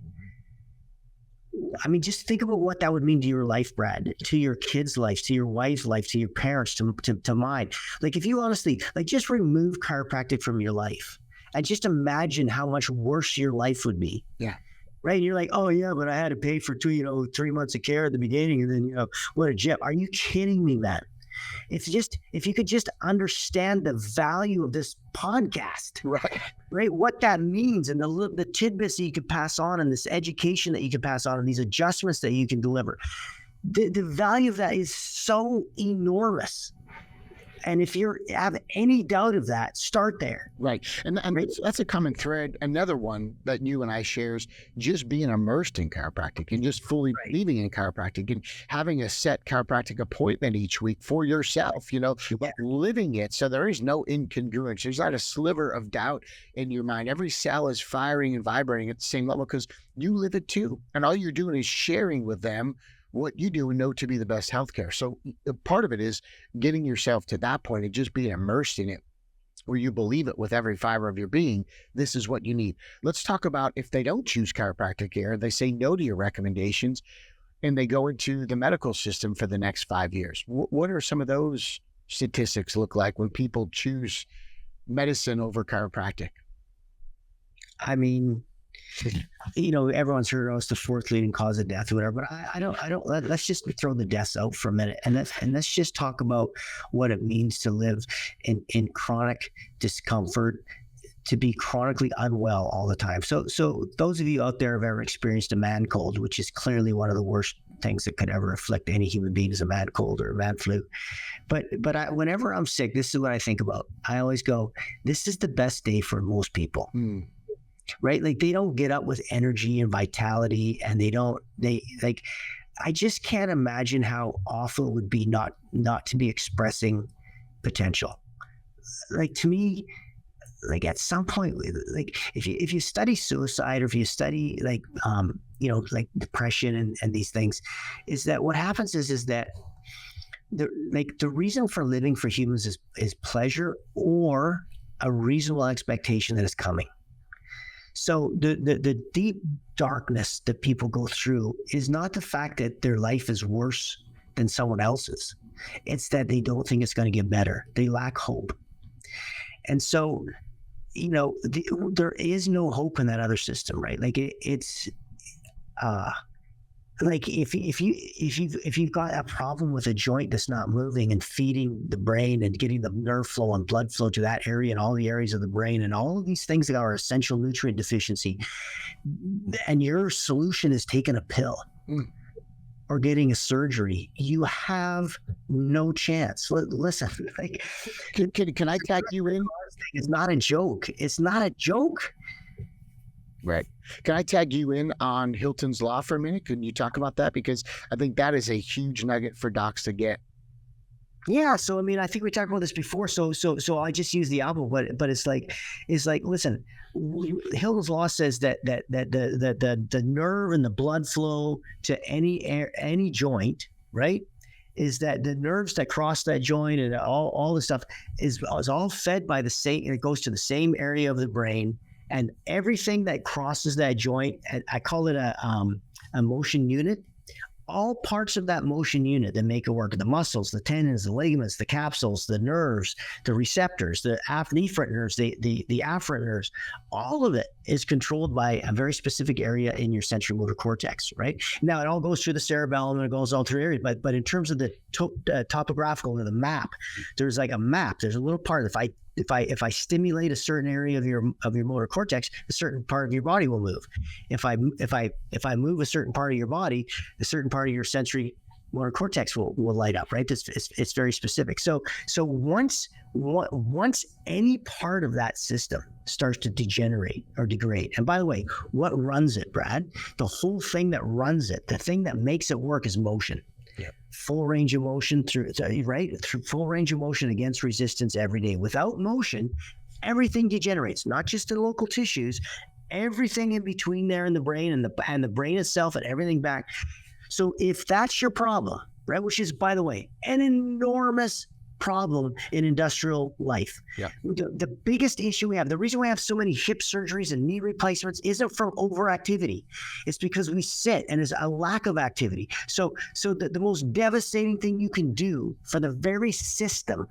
I mean, just think about what that would mean to your life, Brad, to your kids' life, to your wife's life, to your parents, to mine. Like if you honestly, like just remove chiropractic from your life and just imagine how much worse your life would be.
Yeah.
Right. And you're like, oh yeah, but I had to pay for 3 months of care at the beginning. And then, what a jet. Are you kidding me, man? If you could just understand the value of this podcast, right? What that means and the tidbits that you could pass on and this education that you can pass on and these adjustments that you can deliver, the value of that is so enormous. And if you have any doubt of that, start there.
Right. And right? That's a common thread. Another one that you and I share is just being immersed in chiropractic and just fully believing in chiropractic and having a set chiropractic appointment each week for yourself, living it. So there is no incongruence. There's not a sliver of doubt in your mind. Every cell is firing and vibrating at the same level because you live it too. And all you're doing is sharing with them what you do and know to be the best healthcare. So part of it is getting yourself to that point and just being immersed in it where you believe it with every fiber of your being. This is what you need. Let's talk about if they don't choose chiropractic care, they say no to your recommendations and they go into the medical system for the next 5 years. What are some of those statistics look like when people choose medicine over chiropractic?
I mean, everyone's heard it's the fourth leading cause of death or whatever, but I don't, let's just throw the deaths out for a minute. And let's just talk about what it means to live in chronic discomfort, to be chronically unwell all the time. So those of you out there have ever experienced a man cold, which is clearly one of the worst things that could ever afflict any human being is a man cold or a man flu. But whenever I'm sick, this is what I think about. I always go, this is the best day for most people. Right? Like they don't get up with energy and vitality and I just can't imagine how awful it would be not to be expressing potential. Like to me, like at some point, like if you study suicide or if you study like depression and these things, is that what happens is that the reason for living for humans is pleasure or a reasonable expectation that is coming. So the deep darkness that people go through is not the fact that their life is worse than someone else's. It's that they don't think it's going to get better. They lack hope. And so, there is no hope in that other system, right? Like it's like if you've got a problem with a joint that's not moving and feeding the brain and getting the nerve flow and blood flow to that area and all the areas of the brain and all of these things that are essential nutrient deficiency, and your solution is taking a pill or getting a surgery, you have no chance. Listen, like,
can I tag you in?
It's not a joke. It's not a joke.
Right. Can I tag you in on Hilton's Law for a minute? Can you talk about that? Because I think that is a huge nugget for docs to get.
Yeah. So, I mean, I think we talked about this before. So I just use the album, but it's like, listen, Hilton's Law says that the nerve and the blood flow to any joint, right, is that the nerves that cross that joint and all this stuff is all fed by the same, it goes to the same area of the brain. And everything that crosses that joint, I call it a motion unit. All parts of that motion unit that make it work, the muscles, the tendons, the ligaments, the capsules, the nerves, the receptors, the efferent nerves, the afferent nerves, all of it is controlled by a very specific area in your sensory motor cortex, right? Now, it all goes through the cerebellum and it goes all through areas, but in terms of the topographical, the map, there's like a map. There's a little part. If I stimulate a certain area of your motor cortex, a certain part of your body will move. If I move a certain part of your body, a certain part of your sensory motor cortex will light up, right? It's very specific. So once once any part of that system starts to degenerate or degrade, and by the way, what runs it, Brad? The whole thing that runs it, the thing that makes it work is motion.
Yeah.
Full range of motion through full range of motion against resistance every day. Without motion, everything degenerates, not just the local tissues, everything in between there in the brain and the brain itself and everything back. So if that's your problem, right, which is, by the way, an enormous problem in industrial life.
Yeah.
The biggest issue we have, the reason we have so many hip surgeries and knee replacements isn't from overactivity. It's because we sit and there's a lack of activity. So the most devastating thing you can do for the very system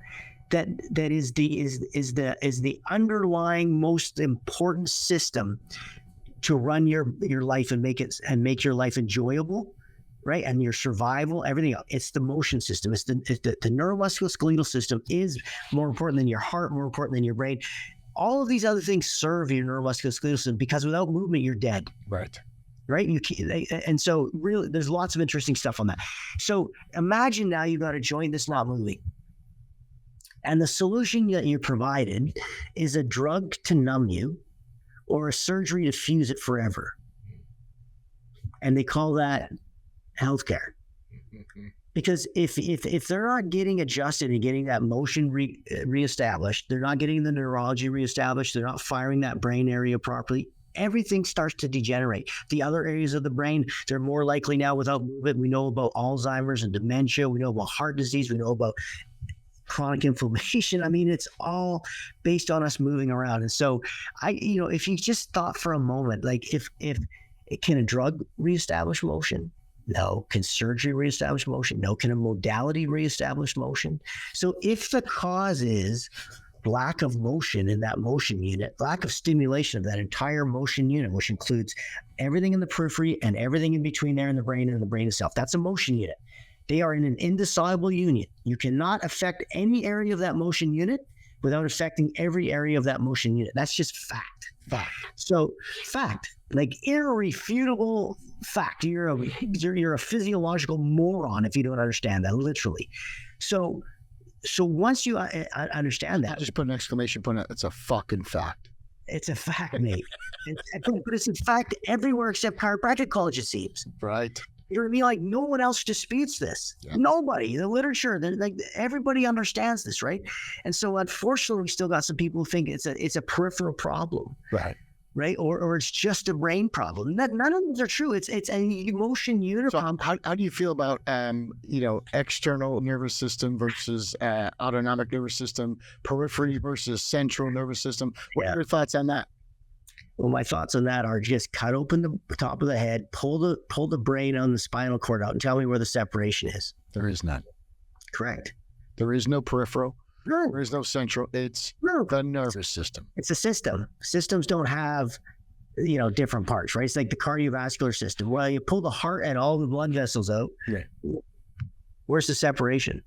that is the underlying most important system to run your life and make your life enjoyable, right? And your survival, everything else. It's the motion system. It's the neuromusculoskeletal system is more important than your heart, more important than your brain. All of these other things serve your neuromusculoskeletal system, because without movement, you're dead.
Right.
Right. And so really, there's lots of interesting stuff on that. So imagine now you've got a joint that's not moving. And the solution that you're provided is a drug to numb you or a surgery to fuse it forever. And they call that healthcare. Because if they're not getting adjusted and getting that motion reestablished, they're not getting the neurology reestablished, they're not firing that brain area properly, everything starts to degenerate. The other areas of the brain, they're more likely now without movement. We know about Alzheimer's and dementia. We know about heart disease. We know about chronic inflammation. I mean, it's all based on us moving around. And so if you just thought for a moment, like if can a drug reestablish motion? No. Can surgery reestablish motion? No. Can a modality reestablish motion? So if the cause is lack of motion in that motion unit, lack of stimulation of that entire motion unit, which includes everything in the periphery and everything in between there in the brain and the brain itself, that's a motion unit. They are in an indissoluble union. You cannot affect any area of that motion unit without affecting every area of that motion unit. That's just fact. So fact, like irrefutable fact. You're a physiological moron if you don't understand that, literally. So once you understand that,
just put an exclamation point out. It's a fucking fact.
It's a fact, mate. But it's a fact everywhere except chiropractic college, it seems.
Right.
You know what I mean? Like, no one else disputes this. Yeah. Nobody. The literature, like, everybody understands this, right? And so, unfortunately, we still got some people who think it's a peripheral problem, right? Or it's just a brain problem. None of those are true. It's an emotion unit problem.
How do you feel about external nervous system versus autonomic nervous system, periphery versus central nervous system? What are your thoughts on that?
Well, my thoughts on that are just cut open the top of the head, pull the brain on the spinal cord out, and tell me where the separation is.
There is none.
Correct.
There is no peripheral.
No.
There is no central. It's the nervous system.
It's a system. Systems don't have, different parts, right? It's like the cardiovascular system. Well, you pull the heart and all the blood vessels out.
Yeah.
Where's the separation?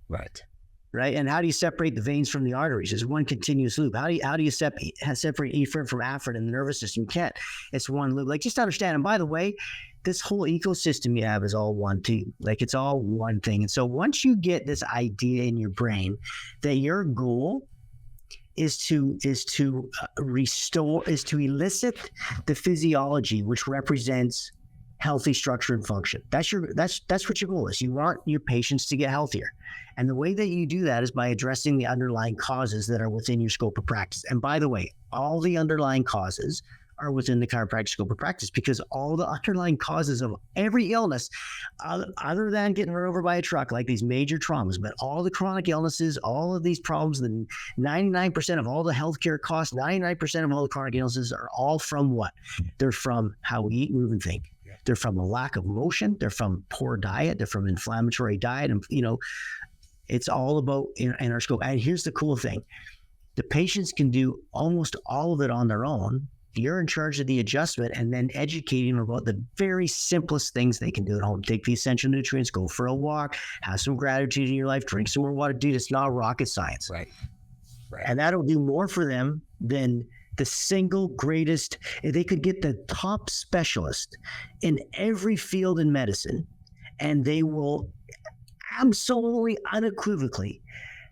Right. And how do you separate the veins from the arteries? It's one continuous loop. How do you separate efferent from afferent in the nervous system? You can't. It's one loop. Like, just understand. And by the way, this whole ecosystem you have is all one too. Like, it's all one thing. And so once you get this idea in your brain that your goal is to elicit the physiology which represents healthy structure and function. That's what your goal is. You want your patients to get healthier. And the way that you do that is by addressing the underlying causes that are within your scope of practice. And by the way, all the underlying causes are within the chiropractic scope of practice, because all the underlying causes of every illness, other than getting run over by a truck, like these major traumas, but all the chronic illnesses, all of these problems, the 99% of all the healthcare costs, 99% of all the chronic illnesses are all from what? They're from how we eat, move, and think. They're from a lack of motion. They're from poor diet. They're from inflammatory diet. And, it's all about in our scope. And here's the cool thing. The patients can do almost all of it on their own. You're in charge of the adjustment and then educating them about the very simplest things they can do at home. Take the essential nutrients, go for a walk, have some gratitude in your life, drink some more water. Dude, it's not rocket science.
Right.
And that'll do more for them than the single greatest. They could get the top specialist in every field in medicine, and they will absolutely unequivocally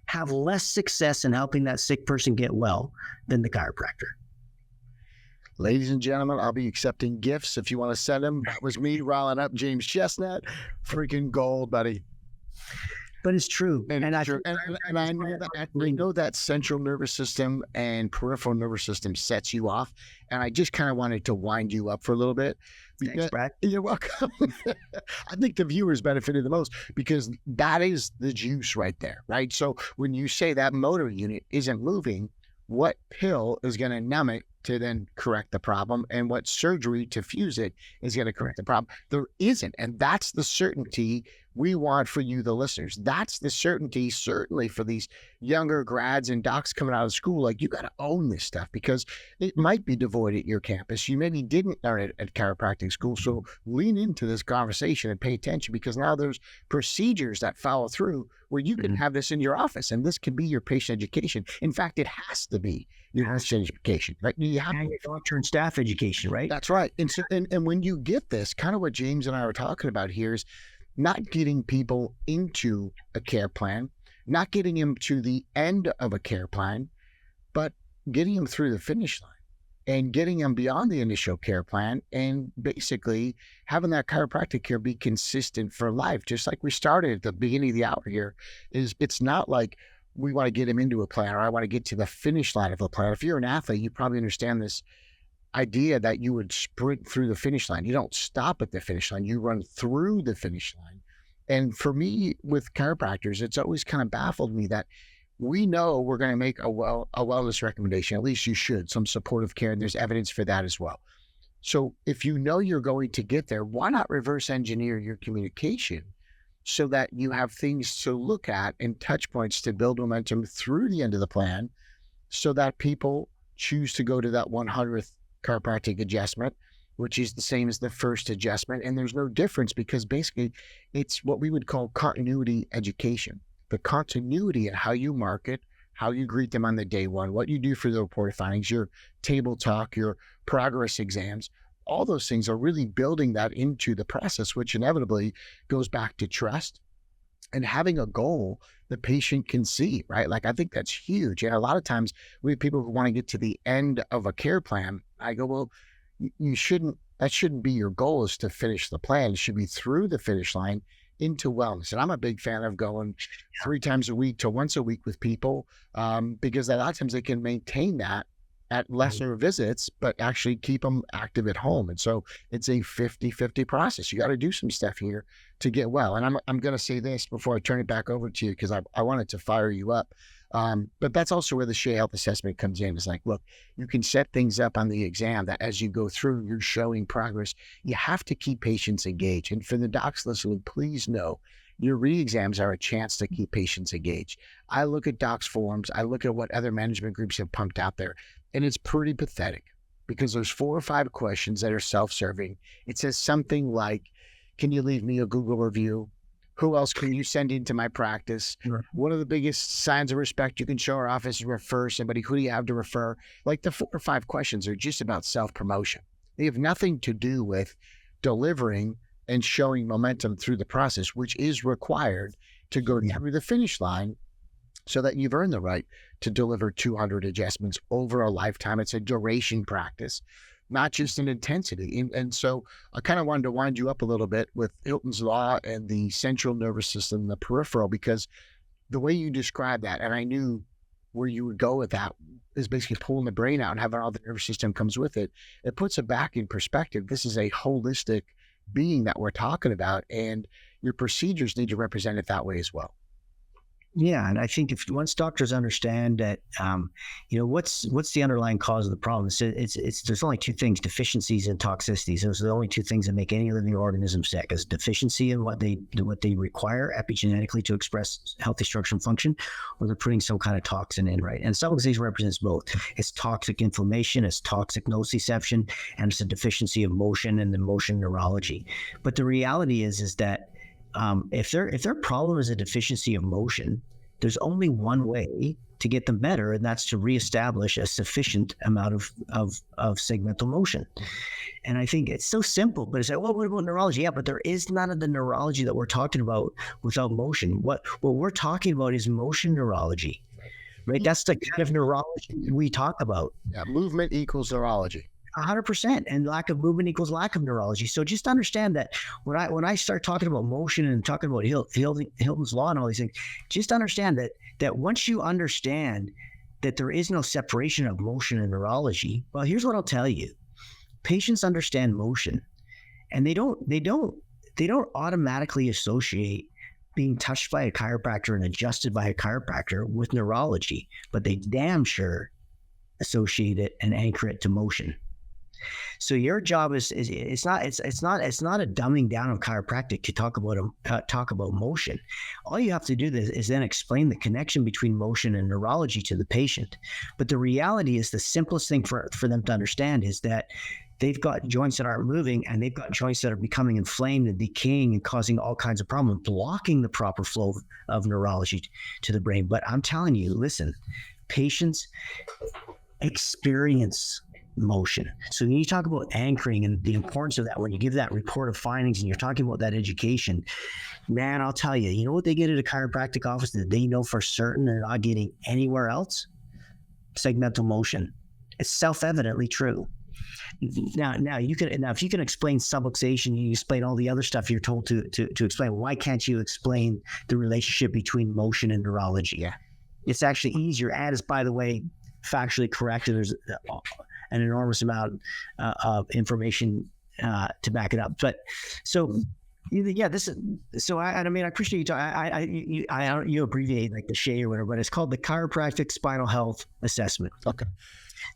have less success in helping that sick person get well than the chiropractor.
Ladies and gentlemen, I'll be accepting gifts if you want to send them. That was me riling up James Chestnut. Freaking gold, buddy.
But it's true.
And I know that central nervous system and peripheral nervous system sets you off. And I just kind of wanted to wind you up for a little bit.
Thanks, Brad.
You're welcome. I think the viewers benefited the most because that is the juice right there, right? So when you say that motor unit isn't moving, what pill is going to numb it to then correct the problem, and what surgery to fuse it is going to correct the problem? There isn't. And that's the certainty we want for you, the listeners. That's the certainty, certainly for these younger grads and docs coming out of school. Like, you got to own this stuff because it might be devoid at your campus. You maybe didn't learn it at chiropractic school. So lean into this conversation and pay attention, because now there's procedures that follow through where you can have this in your office, and this can be your patient education. In fact, it has to be your patient education, right? You have
your doctor and staff education, right?
That's right. And so, and when you get this, kind of what James and I were talking about here is not getting people into a care plan, not getting them to the end of a care plan, but getting them through the finish line and getting them beyond the initial care plan, and basically having that chiropractic care be consistent for life. Just like we started at the beginning of the hour here, it's not like we want to get them into a plan or I want to get to the finish line of a plan. If you're an athlete, you probably understand this idea that you would sprint through the finish line. You don't stop at the finish line, you run through the finish line. And for me, with chiropractors, it's always kind of baffled me that we know we're going to make a wellness recommendation. At least you should, some supportive care, and there's evidence for that as well. So if you know you're going to get there, why not reverse engineer your communication so that you have things to look at and touch points to build momentum through the end of the plan, so that people choose to go to that 100th chiropractic adjustment, which is the same as the first adjustment. And there's no difference, because basically it's what we would call continuity education. The continuity in how you market, how you greet them on the day one, what you do for the report findings, your table talk, your progress exams, all those things are really building that into the process, which inevitably goes back to trust and having a goal the patient can see, right? Like, I think that's huge. And a lot of times we have people who want to get to the end of a care plan. I go, well, that shouldn't be your goal, is to finish the plan. It should be through the finish line into wellness. And I'm a big fan of going 3 times a week to once a week with people, because a lot of times they can maintain that at lesser visits, but actually keep them active at home. And so it's a 50-50 process. You got to do some stuff here to get well. And I'm going to say this before I turn it back over to you, because I wanted to fire you up. But that's also where the Shea Health Assessment comes in. It's like, look, you can set things up on the exam that as you go through, you're showing progress. You have to keep patients engaged. And for the docs listening, please know your re-exams are a chance to keep patients engaged. I look at docs forums, I look at what other management groups have pumped out there, and it's pretty pathetic, because there's 4 or 5 questions that are self-serving. It says something like, can you leave me a Google review? Who else can you send into my practice? Sure. One of the biggest signs of respect you can show our office is refer somebody. Who do you have to refer? Like, the 4 or 5 questions are just about self-promotion. They have nothing to do with delivering and showing momentum through the process, which is required to go through the finish line, so that you've earned the right to deliver 200 adjustments over a lifetime. It's a duration practice, not just an intensity. And so I kind of wanted to wind you up a little bit with Hilton's Law and the central nervous system, the peripheral, because the way you describe that, and I knew where you would go with that, is basically pulling the brain out and having all the nervous system comes with it. It puts it back in perspective. This is a holistic being that we're talking about, and your procedures need to represent it that way as well.
Yeah, and I think once doctors understand that, what's the underlying cause of the problem? It's there's only 2 things: deficiencies and toxicities. Those are the only 2 things that make any living organism sick: is deficiency in what they require epigenetically to express healthy structure and function, or they're putting some kind of toxin in, right? And some disease represents both. It's toxic inflammation, it's toxic nociception, and it's a deficiency of motion and the motion neurology. But the reality is that if their problem is a deficiency of motion, there's only one way to get them better, and that's to reestablish a sufficient amount of segmental motion. And I think it's so simple, but it's like, well, what about neurology? Yeah, but there is none of the neurology that we're talking about without motion. What we're talking about is motion neurology, right? That's the kind of neurology we talk about.
Yeah, movement equals neurology.
100%, and lack of movement equals lack of neurology. So just understand that when I start talking about motion and talking about Hilton's law and all these things, just understand that once you understand that there is no separation of motion and neurology, well, here's what I'll tell you: patients understand motion, and they don't automatically associate being touched by a chiropractor and adjusted by a chiropractor with neurology, but they damn sure associate it and anchor it to motion. So your job is it's not a dumbing down of chiropractic to talk about motion. All you have to do is then explain the connection between motion and neurology to the patient. But the reality is, the simplest thing for them to understand is that they've got joints that aren't moving, and they've got joints that are becoming inflamed and decaying and causing all kinds of problems, blocking the proper flow of neurology to the brain. But I'm telling you, listen, patients experience motion. So when you talk about anchoring and the importance of that, when you give that report of findings and you're talking about that education, man, I'll tell you, you know what they get at a chiropractic office that they know for certain they're not getting anywhere else? Segmental motion. It's self-evidently true. Now, if you can explain subluxation, you explain all the other stuff you're told to explain. Why can't you explain the relationship between motion and neurology?
Yeah,
it's actually easier, and is, by the way, factually correct. And there's an enormous amount of information to back it up. But so, yeah, this is so. I appreciate you. You abbreviate like the SHA or whatever, but it's called the Chiropractic Spinal Health Assessment.
Okay.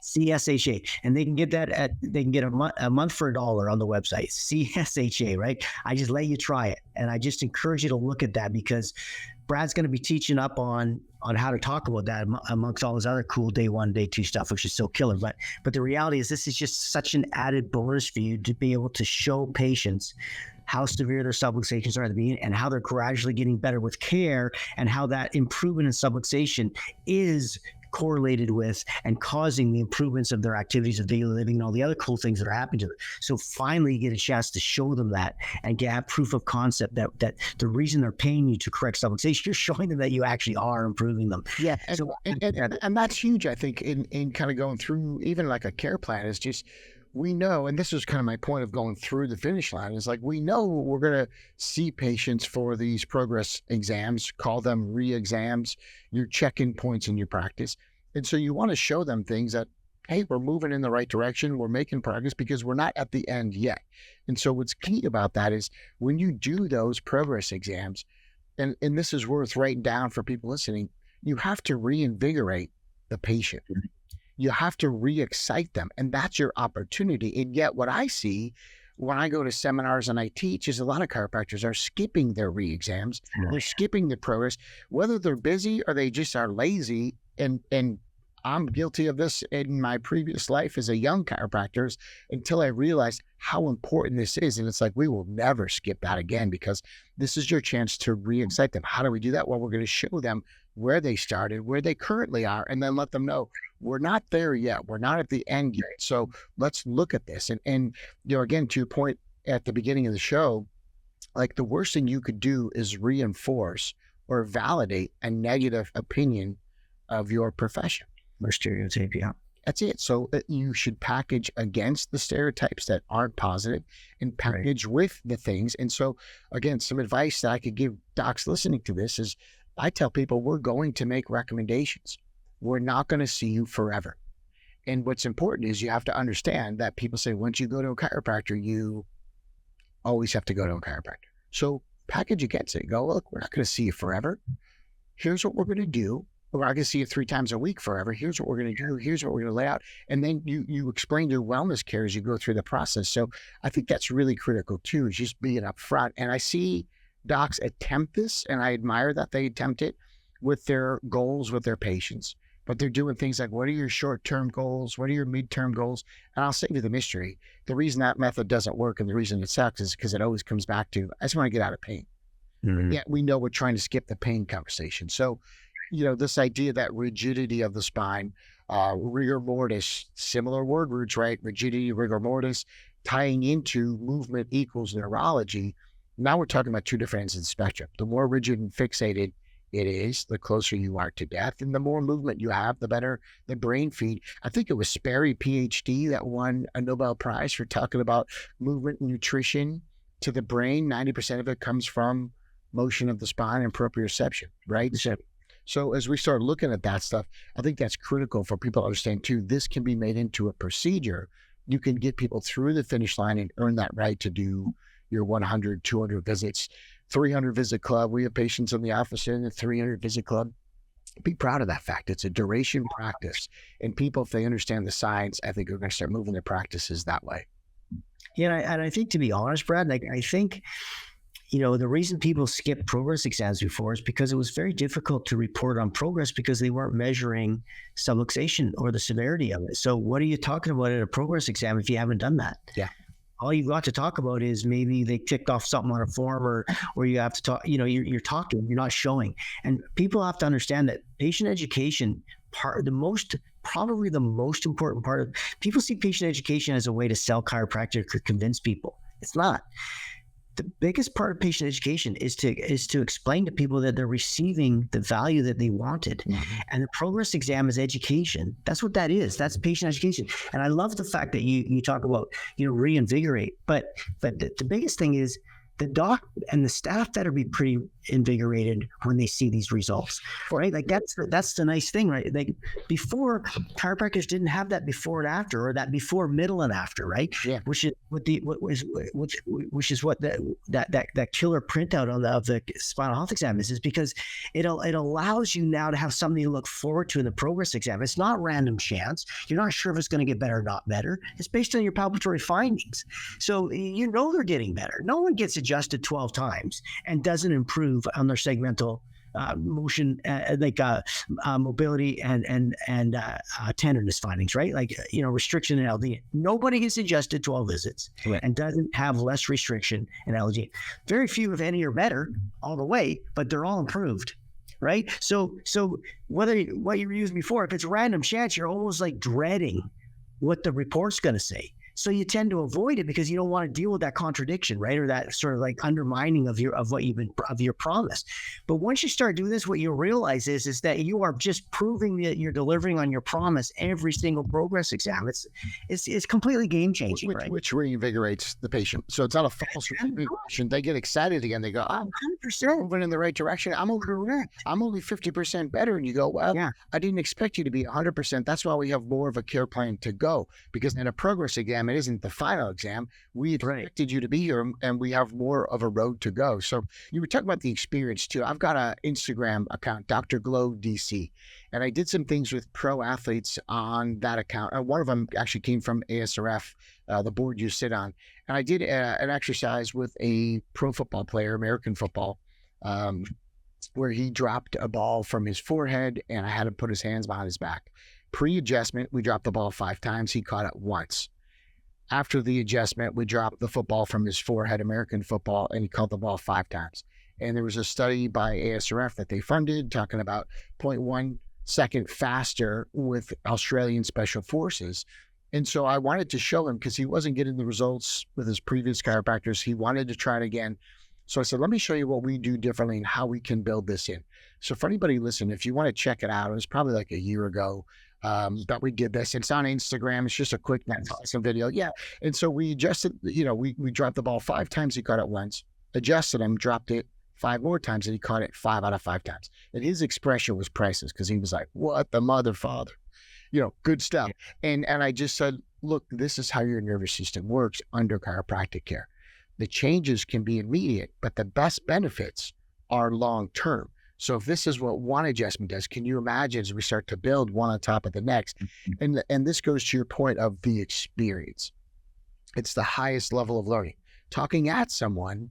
CSHA, and they can get that a month for $1 on the website. CSHA, right? I just let you try it, and I just encourage you to look at that, because Brad's going to be teaching up on how to talk about that amongst all his other cool day 1, day 2 stuff, which is so killer. But the reality is, this is just such an added bonus for you to be able to show patients how severe their subluxations are at the beginning, and how they're gradually getting better with care, and how that improvement in subluxation is correlated with and causing the improvements of their activities of daily living and all the other cool things that are happening to them. So finally you get a chance to show them that and get proof of concept that the reason they're paying you to correct subluxation, you're showing them that you actually are improving them.
Yeah. And that's huge, I think, in kind of going through even like a care plan, is just, we know, and this is kind of my point of going through the finish line, is like, we know we're going to see patients for these progress exams, call them re-exams, your check-in points in your practice. And so you want to show them things that, hey, we're moving in the right direction, we're making progress, because we're not at the end yet. And so what's key about that is, when you do those progress exams, and this is worth writing down for people listening, you have to reinvigorate the patient. You have to re-excite them, and that's your opportunity. And yet what I see when I go to seminars and I teach is, a lot of chiropractors are skipping their re-exams. They're skipping the progress, whether they're busy or they just are lazy. And I'm guilty of this in my previous life as a young chiropractor, until I realized how important this is. And it's like, we will never skip that again, because this is your chance to re-excite them. How do we do that? Well, we're going to show them where they started, where they currently are, and then let them know, we're not there yet. We're not at the end yet. So let's look at this. And again, to your point at the beginning of the show, like, the worst thing you could do is reinforce or validate a negative opinion of your profession.
Or stereotype, yeah.
That's it. So you should package against the stereotypes that aren't positive, and package with the things. And so, again, some advice that I could give docs listening to this is, I tell people, we're going to make recommendations. We're not going to see you forever. And what's important is, you have to understand that people say, once you go to a chiropractor, you always have to go to a chiropractor. So package against it. Go, look, we're not going to see you forever. Here's what we're going to do. We're not going to see you 3 times a week forever. Here's what we're going to do. Here's what we're going to lay out. And then you explain your wellness care as you go through the process. So I think that's really critical too, is just being upfront. And I see docs attempt this, and I admire that they attempt it with their goals with their patients. But they're doing things like, what are your short-term goals? What are your mid-term goals? And I'll save you the mystery. The reason that method doesn't work, and the reason it sucks, is because it always comes back to, I just want to get out of pain.
Mm-hmm.
Yeah, we know we're trying to skip the pain conversation. So this idea that rigidity of the spine, rigor mortis, similar word roots, right? Rigidity, rigor mortis, tying into movement equals neurology. Now we're talking about two different ends of the spectrum. The more rigid and fixated it is, the closer you are to death. And the more movement you have, the better the brain feed. I think it was Sperry, PhD, that won a Nobel Prize for talking about movement and nutrition to the brain. 90% of it comes from motion of the spine and proprioception, right? So as we start looking at that stuff, I think that's critical for people to understand too. This can be made into a procedure. You can get people through the finish line and earn that right to do your 100, 200 visits, 300 visit club. We have patients in the office in the 300 visit club. Be proud of that fact. It's a duration practice. And people, if they understand the science, I think are going to start moving their practices that way.
Yeah, and I think, to be honest, Brad, I think, the reason people skip progress exams before is because it was very difficult to report on progress because they weren't measuring subluxation or the severity of it. So what are you talking about at a progress exam if you haven't done that?
Yeah.
All you've got to talk about is maybe they ticked off something on a form, or you have to talk, you're talking, you're not showing. And people have to understand that patient education, probably the most important part of, people see patient education as a way to sell chiropractic or convince people. It's not. The biggest part of patient education is to explain to people that they're receiving the value that they wanted. Mm-hmm. And the progress exam is education. That's what that is. That's patient education. And I love the fact that you talk about, reinvigorate. But the biggest thing is the doc and the staff better be pretty invigorated when they see these results, right? Like that's the nice thing, right? Like before, chiropractors didn't have that before and after, or that before, middle, and after, right?
Yeah.
Which is what that killer printout of the spinal health exam is because it allows you now to have something to look forward to in the progress exam. It's not random chance. You're not sure if it's going to get better or not better. It's based on your palpatory findings. So they're getting better. No one gets adjusted 12 times and doesn't improve on their segmental motion, mobility and tenderness findings, right? Restriction in LD. Nobody gets adjusted 12 visits, right, and doesn't have less restriction in LD. Very few, if any, are better all the way, but they're all improved, right? So what you were using before, if it's random chance, you're almost like dreading what the report's going to say. So you tend to avoid it because you don't want to deal with that contradiction, right? Or that sort of like undermining of your promise. But once you start doing this, what you realize is that you are just proving that you're delivering on your promise every single progress exam. It's completely game changing, right?
Which reinvigorates the patient. So it's not a false reinvigoration. They get excited again. They go, I'm 100% moving in the right direction. I'm only 50% better. And you go, well, yeah, I didn't expect you to be 100%. That's why we have more of a care plan to go, because in a progress exam, it isn't the final exam. We expected you to be here, and we have more of a road to go. So you were talking about the experience too. I've got an Instagram account, Dr. Glow DC, and I did some things with pro athletes on that account. And one of them actually came from ASRF, the board you sit on. And I did an exercise with a pro football player, American football, where he dropped a ball from his forehead, and I had him put his hands behind his back. Pre-adjustment, we dropped the ball 5 times. He caught it once. After the adjustment, we dropped the football from his forehead, American football, and he caught the ball 5 times. And there was a study by ASRF that they funded talking about 0.1 second faster with Australian Special Forces. And so I wanted to show him, because he wasn't getting the results with his previous chiropractors. He wanted to try it again. So I said, let me show you what we do differently and how we can build this in. So for anybody listening, if you want to check it out, it was probably like a year ago that we did this. It's on Instagram. It's just a quick some video. Yeah. And so we adjusted, we dropped the ball 5 times. He caught it once, adjusted him, dropped it 5 more times, and he caught it 5 out of 5 times. And his expression was priceless, because he was like, what the mother father, good stuff. And I just said, look, this is how your nervous system works under chiropractic care. The changes can be immediate, but the best benefits are long-term. So if this is what one adjustment does, can you imagine as we start to build one on top of the next? And this goes to your point of the experience. It's the highest level of learning. Talking at someone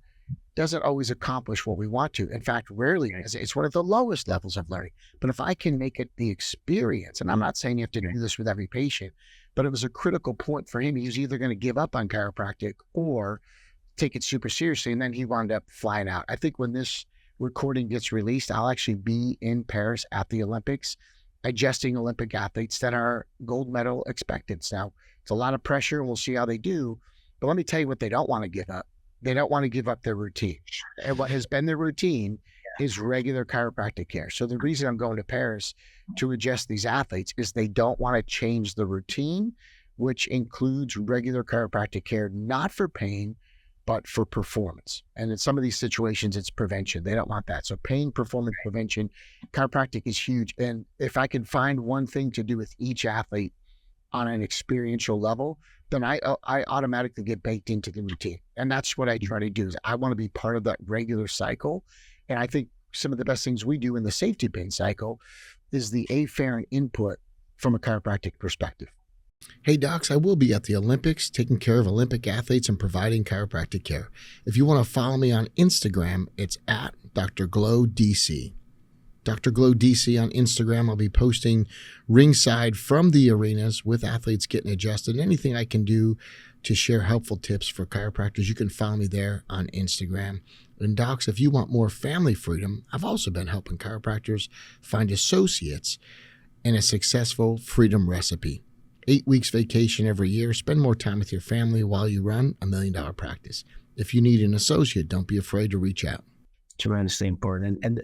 doesn't always accomplish what we want to. In fact, rarely is. It's one of the lowest levels of learning. But if I can make it the experience, and I'm not saying you have to do this with every patient, but it was a critical point for him. He was either going to give up on chiropractic or take it super seriously, and then he wound up flying out. I think when this recording gets released, I'll actually be in Paris at the Olympics, adjusting Olympic athletes that are gold medal expectants. Now, it's a lot of pressure, and we'll see how they do. But let me tell you what they don't want to give up. They don't want to give up their routine. And what has been their routine is regular chiropractic care. So the reason I'm going to Paris to adjust these athletes is they don't want to change the routine, which includes regular chiropractic care, not for pain, but for performance. And in some of these situations, it's prevention. They don't want that. So pain, performance, prevention, chiropractic is huge. And if I can find one thing to do with each athlete on an experiential level, then I automatically get baked into the routine. And that's what I try to do. Is I want to be part of that regular cycle. And I think some of the best things we do in the safety pin cycle is the afferent input from a chiropractic perspective.
Hey docs, I will be at the Olympics taking care of Olympic athletes and providing chiropractic care. If you want to follow me on Instagram, it's at Dr. Glow DC. Dr. Glow DC on Instagram. I'll be posting ringside from the arenas with athletes getting adjusted. Anything I can do to share helpful tips for chiropractors, you can follow me there on Instagram. And docs, if you want more family freedom, I've also been helping chiropractors find associates in a successful freedom recipe. 8 weeks vacation every year. Spend more time with your family while you run $1 million practice. If you need an associate, don't be afraid to reach out.
Tremendously important. And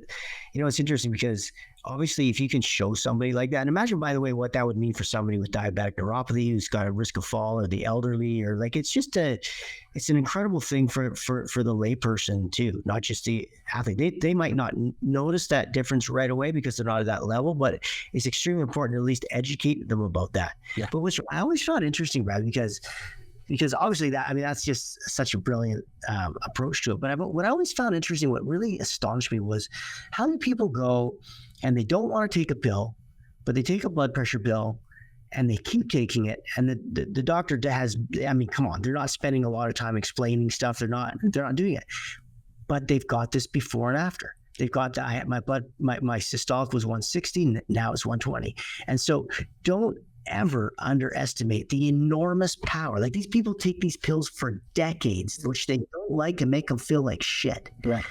it's interesting because obviously if you can show somebody like that, and imagine, by the way, what that would mean for somebody with diabetic neuropathy who's got a risk of fall, or the elderly, or like, it's an incredible thing for the layperson too, not just the athlete. They might not notice that difference right away because they're not at that level, but it's extremely important to at least educate them about that.
Yeah.
But which I always found interesting, Brad, because obviously that's just such a brilliant approach to it. But what I always found interesting, what really astonished me, was how many people go and they don't want to take a pill, but they take a blood pressure pill and they keep taking it. And the doctor come on, they're not spending a lot of time explaining stuff. They're not doing it, but they've got this before and after. They've got my systolic was 160, now it's 120. And so don't ever underestimate the enormous power. Like, these people take these pills for decades, which they don't like and make them feel like shit.
Right.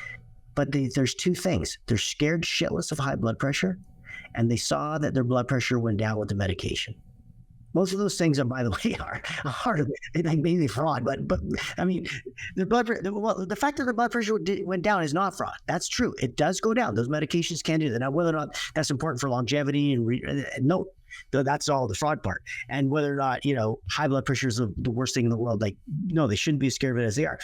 But there's two things. They're scared shitless of high blood pressure, and they saw that their blood pressure went down with the medication. Most of those things, by the way, are maybe fraud, but I mean, the fact that the blood pressure went down is not fraud. That's true. It does go down. Those medications can do that. Now, whether or not that's important for longevity no, that's all the fraud part. And whether or not, high blood pressure is the worst thing in the world, like, no, they shouldn't be as scared of it as they are.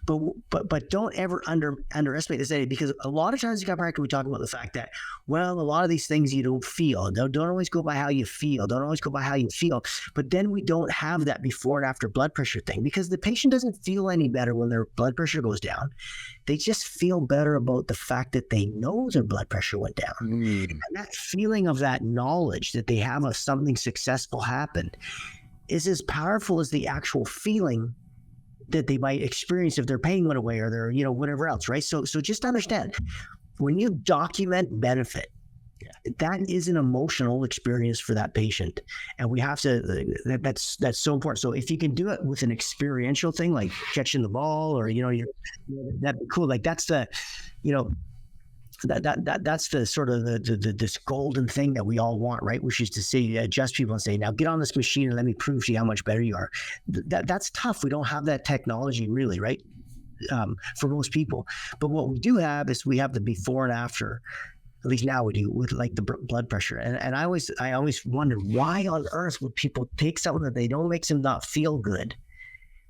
But don't ever underestimate this idea, because a lot of times in chiropractic we talk about the fact that, well, a lot of these things you don't feel. Don't always go by how you feel. Don't always go by how you feel. But then we don't have that before and after blood pressure thing, because the patient doesn't feel any better when their blood pressure goes down. They just feel better about the fact that they know their blood pressure went down. And that feeling of that knowledge that they have of something successful happened is as powerful as the actual feeling that they might experience if their pain went away or their, whatever else, right? So just understand, when you document benefit, that is an emotional experience for that patient. And we have to, that's so important. So if you can do it with an experiential thing, like catching the ball, or, that'd be cool. Like, that's the, that's the sort of this golden thing that we all want, right? Which is to say, adjust people and say, now get on this machine and let me prove to you how much better you are. That's tough. We don't have that technology really, right? For most people. But what we do have is we have the before and after. At least now we do, with like the blood pressure. And I always wondered, why on earth would people take something that they know makes them not feel good,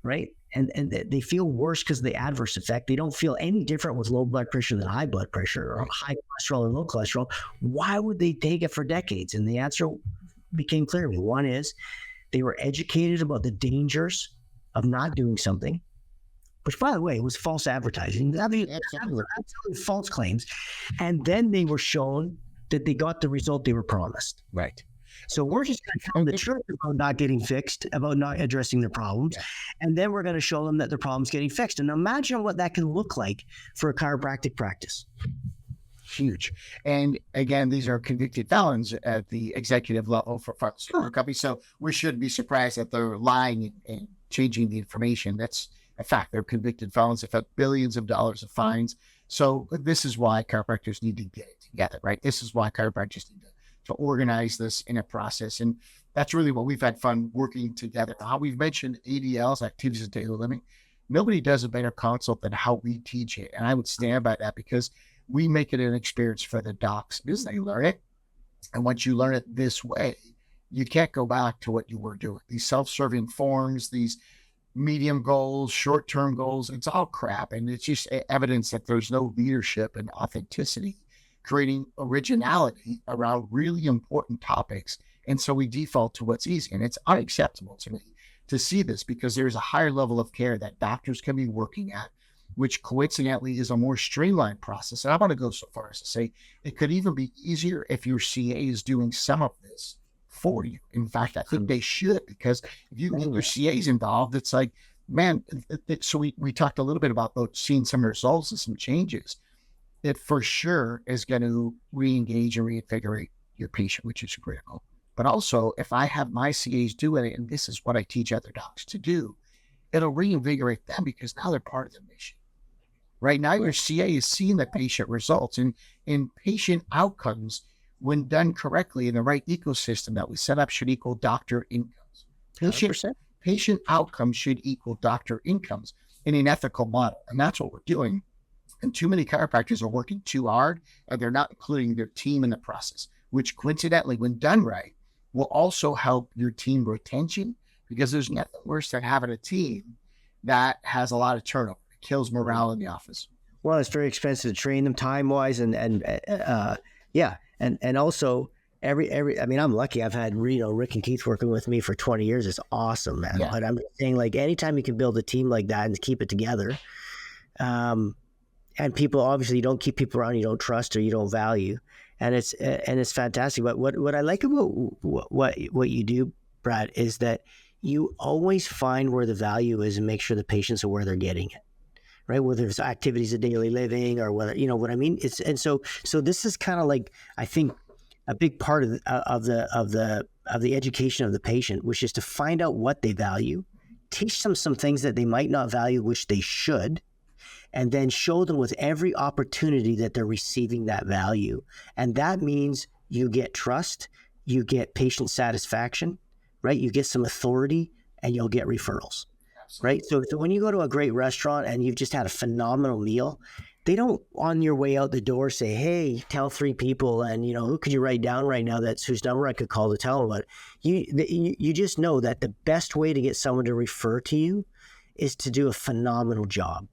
right? And they feel worse because of the adverse effect. They don't feel any different with low blood pressure than high blood pressure, or high cholesterol or low cholesterol. Why would they take it for decades? And the answer became clear to me. One is they were educated about the dangers of not doing something, which, by the way, was false advertising. Absolutely false claims. And then they were shown that they got the result they were promised.
Right.
So we're just going to tell them the truth about not getting fixed, about not addressing their problems. Yeah. And then we're going to show them that their problem's getting fixed. And imagine what that can look like for a chiropractic practice.
Huge. And again, these are convicted felons at the executive level for pharmaceutical companies. So we shouldn't be surprised that they're lying and changing the information. That's a fact. They're convicted felons. They've had billions of dollars of fines. So this is why chiropractors need to get it together, right? This is why chiropractors need to organize this in a process. And that's really what we've had fun working together. How we've mentioned ADLs, activities of daily living. Nobody does a better consult than how we teach it. And I would stand by that because we make it an experience for the docs because they learn it. And once you learn it this way, you can't go back to what you were doing. These self-serving forms, these medium goals, short-term goals, it's all crap. And it's just evidence that there's no leadership and authenticity, creating originality around really important topics. And so we default to what's easy. And it's unacceptable to me to see this because there's a higher level of care that doctors can be working at, which coincidentally is a more streamlined process. And I want to go so far as to say it could even be easier if your CA is doing some of this for you. In fact, I think they should, because if you get your CAs involved, it's like, man, so we talked a little bit about seeing some results and some changes. It for sure is going to re-engage and reinvigorate your patient, which is critical. But also, if I have my CAs doing it, and this is what I teach other docs to do, it'll reinvigorate them because now they're part of the mission. Right now, your CA is seeing the patient results and patient outcomes, when done correctly in the right ecosystem that we set up, should equal doctor incomes. Patient outcomes should equal doctor incomes in an ethical model. And that's what we're doing. And too many chiropractors are working too hard, and they're not including their team in the process, which coincidentally, when done right, will also help your team retention, because there's nothing worse than having a team that has a lot of turnover. It kills morale in the office.
Well, it's very expensive to train them time-wise, and also every. I mean, I'm lucky. I've had Rick and Keith working with me for 20 years. It's awesome, man.
Yeah.
But I'm saying, like, anytime you can build a team like that and keep it together, and people, obviously, you don't keep people around you don't trust or you don't value, and it's fantastic. But what I like about what you do, Brad, is that you always find where the value is and make sure the patients are where they're getting it. Right, whether it's activities of daily living or whether, you know what I mean. So this is kind of like, I think, a big part of the education of the patient, which is to find out what they value, teach them some things that they might not value, which they should, and then show them with every opportunity that they're receiving that value. And that means you get trust, you get patient satisfaction, right? You get some authority, and you'll get referrals. Right. So when you go to a great restaurant and you've just had a phenomenal meal, they don't on your way out the door say, hey, tell 3 people and, who could you write down right now that's whose number I could call to tell them about it. You just know that the best way to get someone to refer to you is to do a phenomenal job.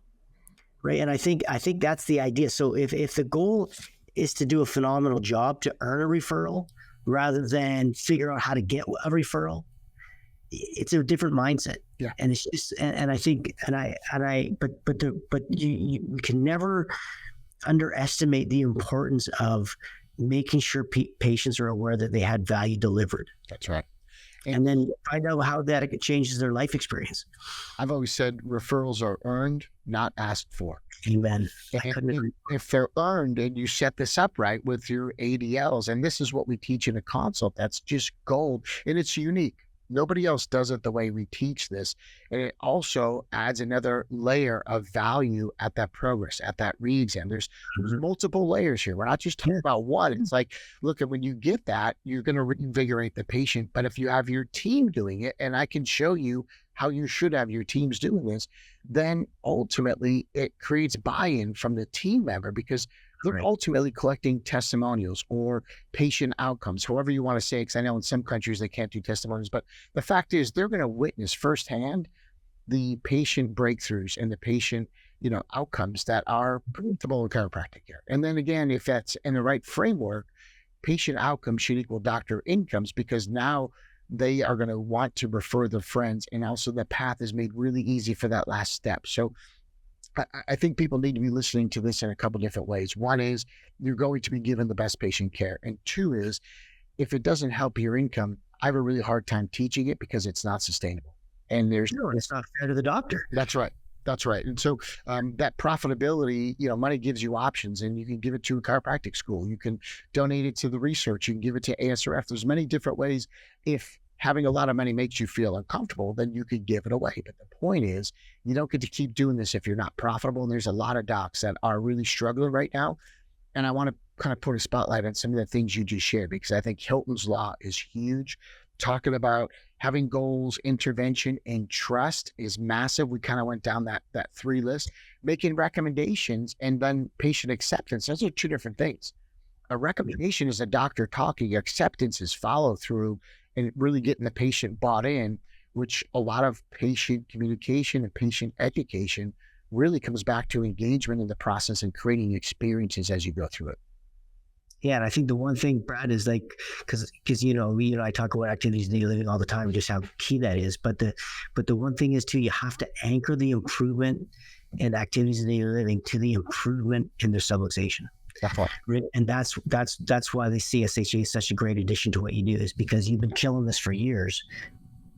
Right. And I think that's the idea. So if the goal is to do a phenomenal job to earn a referral rather than figure out how to get a referral, it's a different mindset.
Yeah.
And it's just, and I think, but you can never underestimate the importance of making sure patients are aware that they had value delivered.
That's right.
And then find out how that changes their life experience.
I've always said referrals are earned, not asked for.
Amen.
If they're earned and you set this up right with your ADLs, and this is what we teach in a consult, that's just gold, and it's unique. Nobody else does it the way we teach this. And it also adds another layer of value at that progress, at that re-exam. There's multiple layers here. We're not just talking about one. It's like, look, when you get that, you're going to reinvigorate the patient. But if you have your team doing it, and I can show you how you should have your teams doing this, then ultimately it creates buy-in from the team member, because they're ultimately collecting testimonials or patient outcomes, however you want to say it, because I know in some countries they can't do testimonials, but the fact is they're going to witness firsthand the patient breakthroughs and the patient, outcomes that are predictable in chiropractic care. And then again, if that's in the right framework, patient outcomes should equal doctor incomes, because now they are going to want to refer their friends, and also the path is made really easy for that last step. So I think people need to be listening to this in a couple different ways. One is you're going to be given the best patient care. And 2 is, if it doesn't help your income, I have a really hard time teaching it because it's not sustainable. And
it's not fair to the doctor.
That's right. That's right. And so that profitability, money gives you options, and you can give it to a chiropractic school. You can donate it to the research. You can give it to ASRF. There's many different ways if having a lot of money makes you feel uncomfortable, then you could give it away. But the point is, you don't get to keep doing this if you're not profitable. And there's a lot of docs that are really struggling right now. And I want to kind of put a spotlight on some of the things you just shared, because I think Hilton's law is huge. Talking about having goals, intervention, and trust is massive. We kind of went down that 3 list. Making recommendations and then patient acceptance. Those are 2 different things. A recommendation is a doctor talking. Acceptance is follow through and really getting the patient bought in, which a lot of patient communication and patient education really comes back to engagement in the process and creating experiences as you go through it.
Yeah, and I think the one thing, Brad, is like, because I talk about activities of daily living all the time, and just how key that is. But the one thing is too, you have to anchor the improvement in activities of daily living to the improvement in their subluxation.
Definitely.
Right? And that's why the CSHA is such a great addition to what you do, is because you've been killing this for years.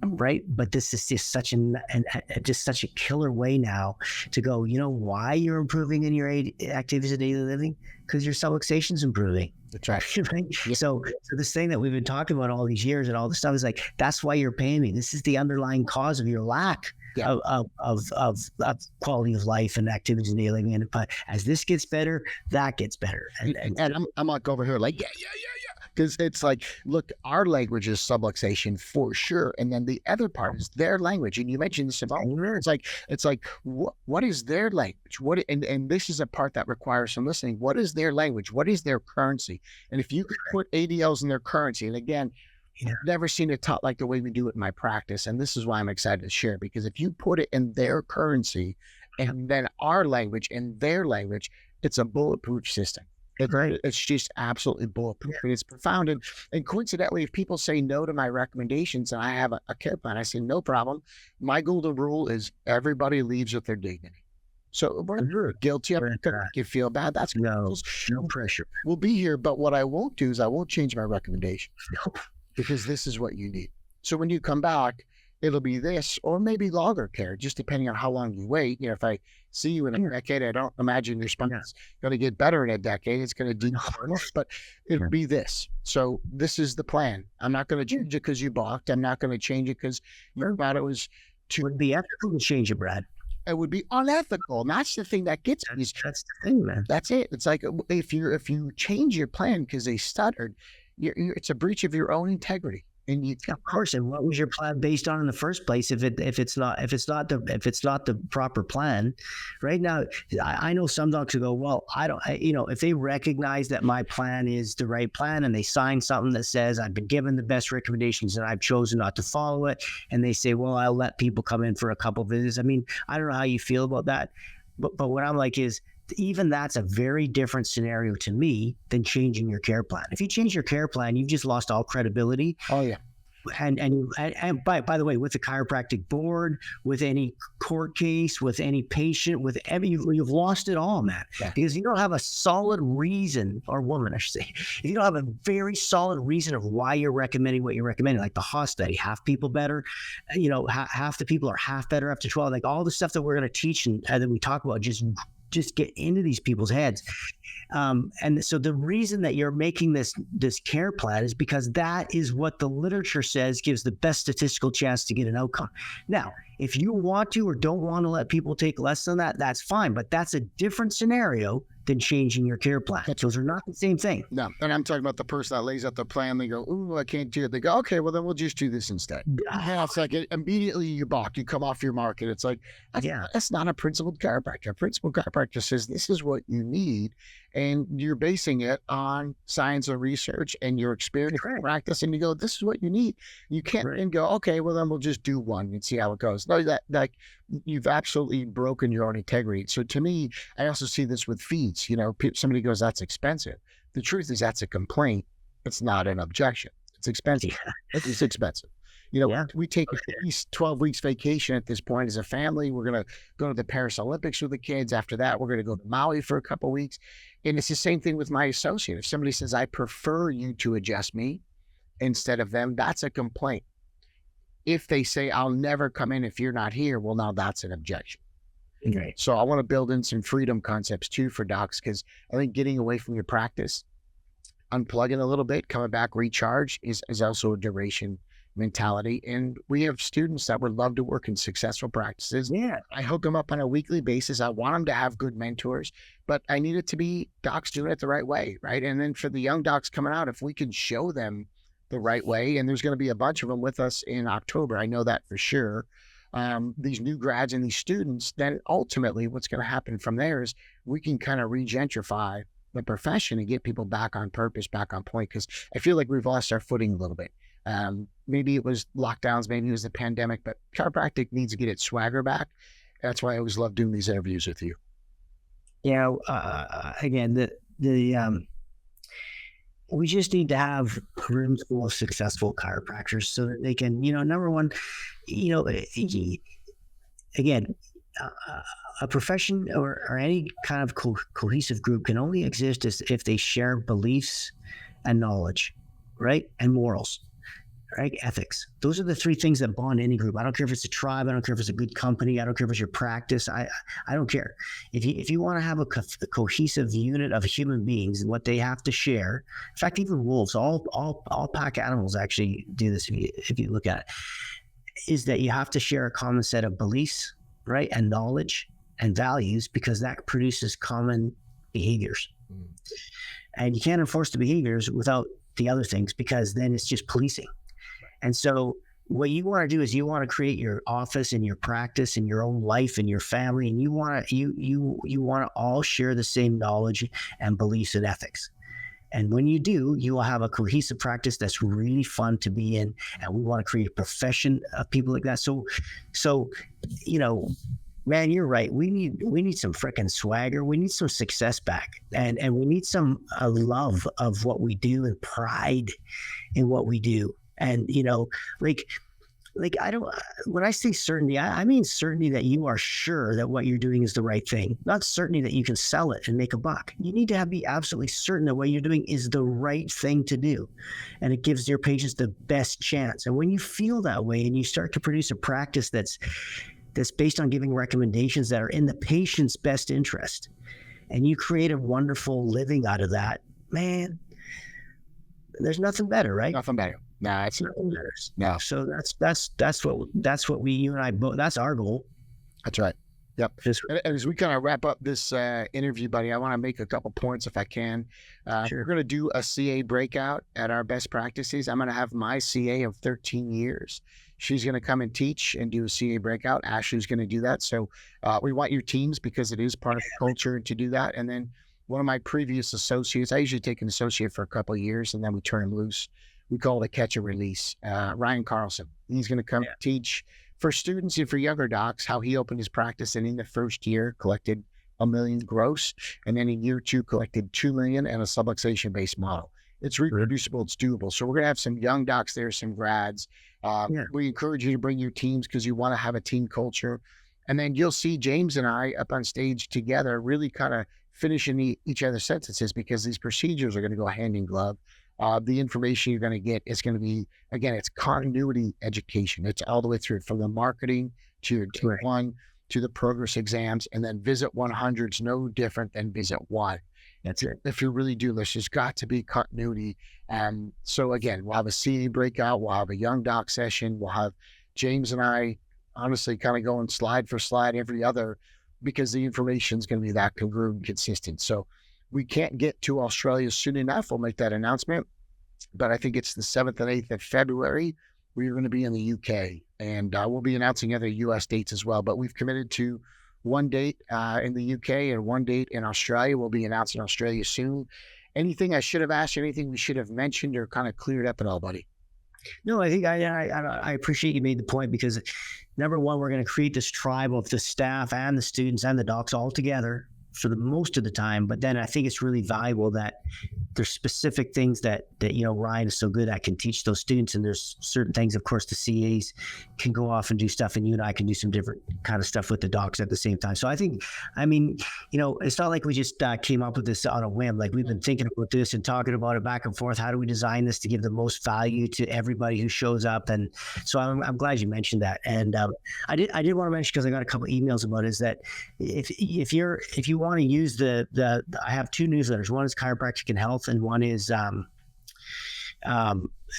Right. But this is just such a killer way now to go, why you're improving in your activities of daily living? Because your subluxation is improving.
That's right.
Right? Yeah. So this thing that we've been talking about all these years and all this stuff is like, that's why you're paying me. This is the underlying cause of your lack of quality of life and activities of daily living. And as this gets better, that gets better.
And I'm like over here like, yeah. Because it's like, look, our language is subluxation for sure. And then the other part is their language. And you mentioned this about, it's like, what is their language? And this is a part that requires some listening. What is their language? What is their currency? And if you could put ADLs in their currency, and again, I've never seen it taught like the way we do it in my practice. And this is why I'm excited to share, because if you put it in their currency and then our language and their language, it's a bulletproof system. It's just absolutely bulletproof. And it's profound. And coincidentally, if people say no to my recommendations and I have a care plan, I say, no problem. My golden rule is everybody leaves with their dignity. So we're guilty. I'm not going to make you feel bad. That's
no pressure.
We'll be here. But what I won't do is I won't change my recommendation. No. Because this is what you need. So when you come back, it'll be this or maybe longer care, just depending on how long you wait. If I see you in a decade, I don't imagine your spine is going to get better in a decade. It's going to do worse, but it'll be this. So this is the plan. I'm not going to change it because you balked. I'm not going to change it because you thought it was too.
It would be ethical to change it, Brad.
It would be unethical. And that's the thing that gets me.
That's the thing, man.
That's it. It's like if you change your plan because they stuttered, it's a breach of your own integrity. And
of course. And what was your plan based on in the first place? If it's not the proper plan, right now, I know some docs who go, well, if they recognize that my plan is the right plan and they sign something that says I've been given the best recommendations and I've chosen not to follow it, and they say, well, I'll let people come in for a couple visits. I mean, I don't know how you feel about that, but what I'm like is, even that's a very different scenario to me than changing your care plan. If you change your care plan, you've just lost all credibility.
Oh yeah.
And by the way, with the chiropractic board, with any court case, with any patient, you've lost it all, man. Yeah. Because you don't have a solid reason, or woman, I should say, if you don't have a very solid reason of why you're recommending what you're recommending, like the Haas study, half people better, half the people are half better after 12, like all the stuff that we're going to teach and that we talk about, just get into these people's heads. And so the reason that you're making this care plan is because that is what the literature says gives the best statistical chance to get an outcome. Now, if you want to or don't want to let people take less than that, that's fine. But that's a different scenario than changing your care plan. Those are not the same thing.
No, and I'm talking about the person that lays out the plan. They go, ooh, I can't do it. They go, okay, well, then we'll just do this instead. Yeah, it's like immediately you balk. You come off your market. It's like, that's not a principled chiropractor. A principled chiropractor says this is what you need, and you're basing it on science and research and your experience and practice, and you go, this is what you need. You can't then go, okay, well, then we'll just do one and see how it goes. No, that you've absolutely broken your own integrity. So to me, I also see this with fees. Somebody goes, that's expensive. The truth is that's a complaint. It's not an objection. It's expensive. Yeah. It's expensive. We take at least 12 weeks vacation at this point as a family. We're going to go to the Paris Olympics with the kids. After that, we're going to go to Maui for a couple of weeks. And it's the same thing with my associate. If somebody says, I prefer you to adjust me instead of them, that's a complaint. If they say, I'll never come in if you're not here, well, now that's an objection.
Okay.
So I want to build in some freedom concepts too for docs, because I think getting away from your practice, unplugging a little bit, coming back, recharge is also a duration mentality. And we have students that would love to work in successful practices.
Yeah.
I hook them up on a weekly basis. I want them to have good mentors, but I need it to be docs doing it the right way, right? And then for the young docs coming out, if we can show them the right way, and there's going to be a bunch of them with us in October, I know that for sure. These new grads and these students, then ultimately what's going to happen from there is we can kind of regentrify the profession and get people back on purpose, back on point. Because I feel like we've lost our footing a little bit. Maybe it was lockdowns, maybe it was the pandemic, but chiropractic needs to get its swagger back. That's why I always love doing these interviews with you.
Yeah. Again, we just need to have rooms full of successful chiropractors so that they can, number one, again, a profession or any kind of cohesive group can only exist if they share beliefs and knowledge, right? And morals, right? Ethics. Those are the three things that bond any group. I don't care if it's a tribe. I don't care if it's a good company. I don't care if it's your practice. I don't care. If you want to have a cohesive unit of human beings and what they have to share, in fact, even wolves, all pack animals actually do this if you look at it, is that you have to share a common set of beliefs, right? And knowledge and values, because that produces common behaviors. And you can't enforce the behaviors without the other things, because then it's just policing. And so what you want to do is you want to create your office and your practice and your own life and your family, and you want to all share the same knowledge and beliefs and ethics. And when you do, you will have a cohesive practice that's really fun to be in. And we want to create a profession of people like that. So man, you're right. We need some freaking swagger. We need some success back, and we need some love of what we do and pride in what we do. And I don't. When I say certainty, I mean certainty that you are sure that what you're doing is the right thing, not certainty that you can sell it and make a buck. You need to be absolutely certain that what you're doing is the right thing to do, and it gives your patients the best chance. And when you feel that way, and you start to produce a practice that's based on giving recommendations that are in the patient's best interest, and you create a wonderful living out of that, man, there's nothing better, right?
Nothing better. No, it's
nothing better.
No.
So that's what you and I both, that's our goal.
That's right. Yep. And as we kind of wrap up this interview, buddy, I want to make a couple points if I can.
Sure.
We're going to do a CA breakout at our best practices. I'm going to have my CA of 13 years. She's going to come and teach and do a CA breakout. Ashley's going to do that. So we want your teams, because it is part of the culture to do that. And then one of my previous associates, I usually take an associate for a couple of years and then we turn him loose. We call it a catch and release. Ryan Carlson. He's going to come teach for students and for younger docs how he opened his practice, and in the first year collected $1 million gross, and then in year 2 collected $2 million, and a subluxation based model. It's reproducible, it's doable. So we're going to have some young docs there, some grads. We encourage you to bring your teams, because you want to have a team culture. And then you'll see James and I up on stage together, really kind of finishing each other's sentences, because these procedures are going to go hand in glove. The information you're going to get is going to be, again, it's continuity education. It's all the way through, from the marketing to your day one to the progress exams, and then visit 100's no different than visit 1.
That's it.
If you really do this, there's got to be continuity. So again, we'll have a CA breakout, we'll have a young doc session, we'll have James and I honestly kind of going slide for slide every other, because the information is going to be that congruent and consistent. So we can't get to Australia soon enough. We'll make that announcement, but I think it's the 7th and 8th of February. We're going to be in the UK, and we'll be announcing other US dates as well, but we've committed to one date in the UK and one date in Australia. We'll be announcing Australia soon. Anything I should have asked, anything we should have mentioned or kind of cleared up at all, buddy?
No, I think I appreciate you made the point, because number one, we're going to create this tribe of the staff and the students and the docs all together for the most of the time. But then I think it's really valuable that there's specific things that Ryan is so good at, can teach those students, and there's certain things, of course, the CAs can go off and do stuff, and you and I can do some different kind of stuff with the docs at the same time. So I think, it's not like we just came up with this on a whim. Like, we've been thinking about this and talking about it back and forth. How do we design this to give the most value to everybody who shows up? And so I'm glad you mentioned that. And I did want to mention, because I got a couple of emails about it, is that if you want to use I have 2 newsletters. One is Chiropractic and Health, and one is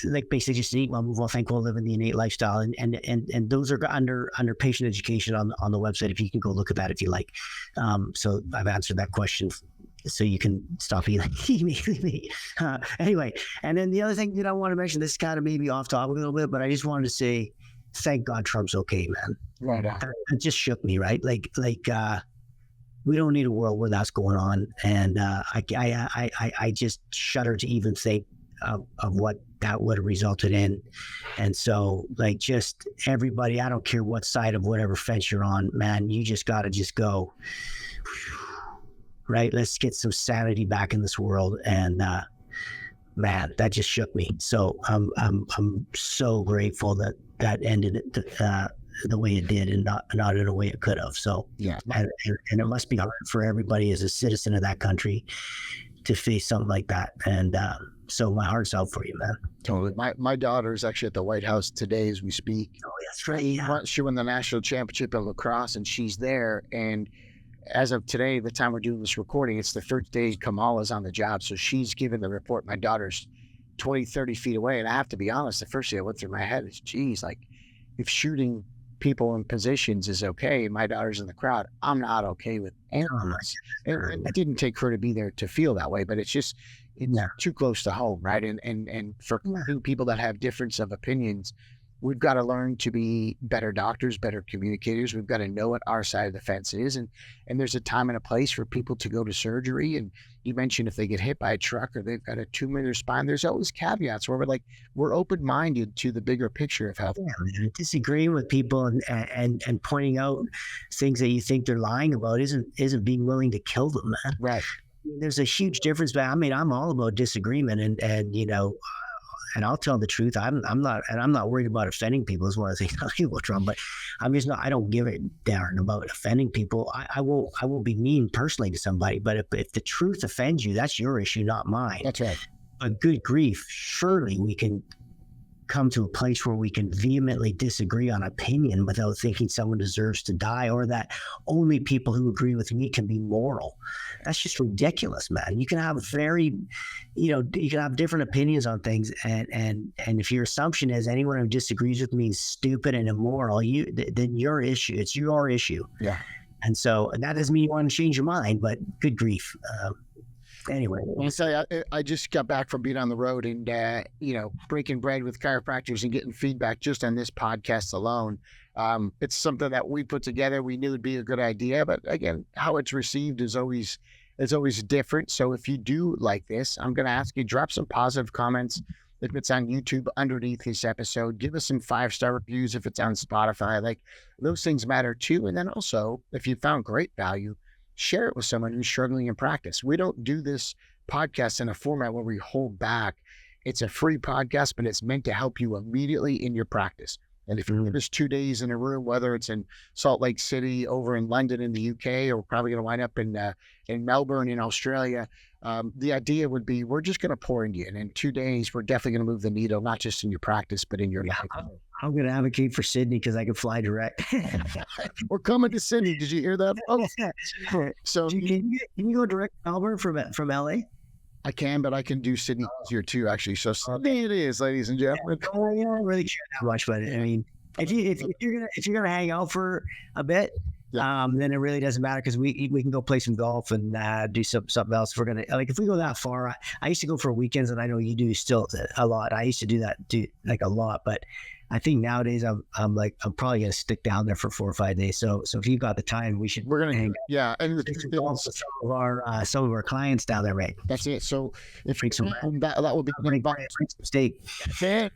like basically just eat well, move well, think well, live in the innate lifestyle, and those are under patient education on the website. If you can go look at that if you like. So I've answered that question, so you can stop emailing me. Anyway, and then the other thing that I want to mention, this is kind of maybe off topic a little bit, but I just wanted to say, thank God Trump's okay, man.
Right on.
It just shook me, right? Like we don't need a world where that's going on, and I just shudder to even think of what that would have resulted in. And so, like, just everybody, I don't care what side of whatever fence you're on, man, you just got to just go, right? Let's get some sanity back in this world. And man, that just shook me. So I'm so grateful that ended it the way it did, and not in a way it could have. So
yeah,
and it must be hard for everybody as a citizen of that country to face something like that. And so my heart's out for you, man.
Totally. My daughter is actually at the White House today as we speak.
Oh, that's right. Yeah.
She won the national championship in lacrosse, and she's there. And as of today, the time we're doing this recording, it's the first day Kamala's on the job. So she's given the report. My daughter's 20, 30 feet away. And I have to be honest, the first thing that went through my head is, geez, like, if shooting people in positions is okay, and my daughter's in the crowd, I'm not okay with any of this. And it didn't take her to be there to feel that way, but it's just, it's too close to home, right? And for people that have difference of opinions, we've got to learn to be better doctors, better communicators. We've got to know what our side of the fence is. And there's a time and a place for people to go to surgery. And you mentioned if they get hit by a truck or they've got a tumor in their spine, there's always caveats where we're open-minded to the bigger picture of health.
Yeah, disagreeing with people and pointing out things that you think they're lying about isn't being willing to kill them, man.
Right.
There's a huge difference. But I mean, I'm all about disagreement, and you know, and I'll tell the truth. I'm not worried about offending people. Is one of the things I will, Trump. But I'm just not. I don't give a darn about offending people. I won't be mean personally to somebody. But if the truth offends you, that's your issue, not mine.
That's right.
But good grief, surely we can come to a place where we can vehemently disagree on opinion without thinking someone deserves to die, or that only people who agree with me can be moral. That's just ridiculous, man. You can have you can have different opinions on things, and if your assumption is anyone who disagrees with me is stupid and immoral, then your issue. It's your issue.
Yeah.
And so that doesn't mean you want to change your mind, but good grief. Anyway,
I'll say I just got back from being on the road and breaking bread with chiropractors and getting feedback just on this podcast alone. It's something that we put together. We knew it'd be a good idea, but again, how it's received is always different. So if you do like this, I'm going to ask you, drop some positive comments if it's on YouTube underneath this episode. Give us some 5-star reviews if it's on Spotify. Like, those things matter too. And then also, if you found great value, share it with someone who's struggling in practice. We don't do this podcast in a format where we hold back. It's a free podcast, but it's meant to help you immediately in your practice. And if you're just 2 days in a room, whether it's in Salt Lake City, over in London in the UK, or we're probably going to wind up in Melbourne in Australia, the idea would be we're just going to pour into you. And in 2 days, we're definitely going to move the needle, not just in your practice, but in your life.
I'm going to advocate for Sydney because I can fly direct.
We're coming to Sydney. Did you hear that, folks? So
can you go direct to Melbourne from LA?
I can, but I can do Sydney easier too, actually. So Sydney it is, ladies and gentlemen.
I don't really care that much, but I mean, if you're gonna hang out for a bit, then it really doesn't matter because we can go play some golf and do something else. If we're gonna if we go that far, I used to go for weekends, and I know you do still a lot. I used to do that a lot, but I think nowadays I'm probably gonna stick down there for 4 or 5 days. So if you got the time, we're gonna hang out.
Yeah, and
some of our clients down there, right?
That's it. So if
drink some
that would be
some steak.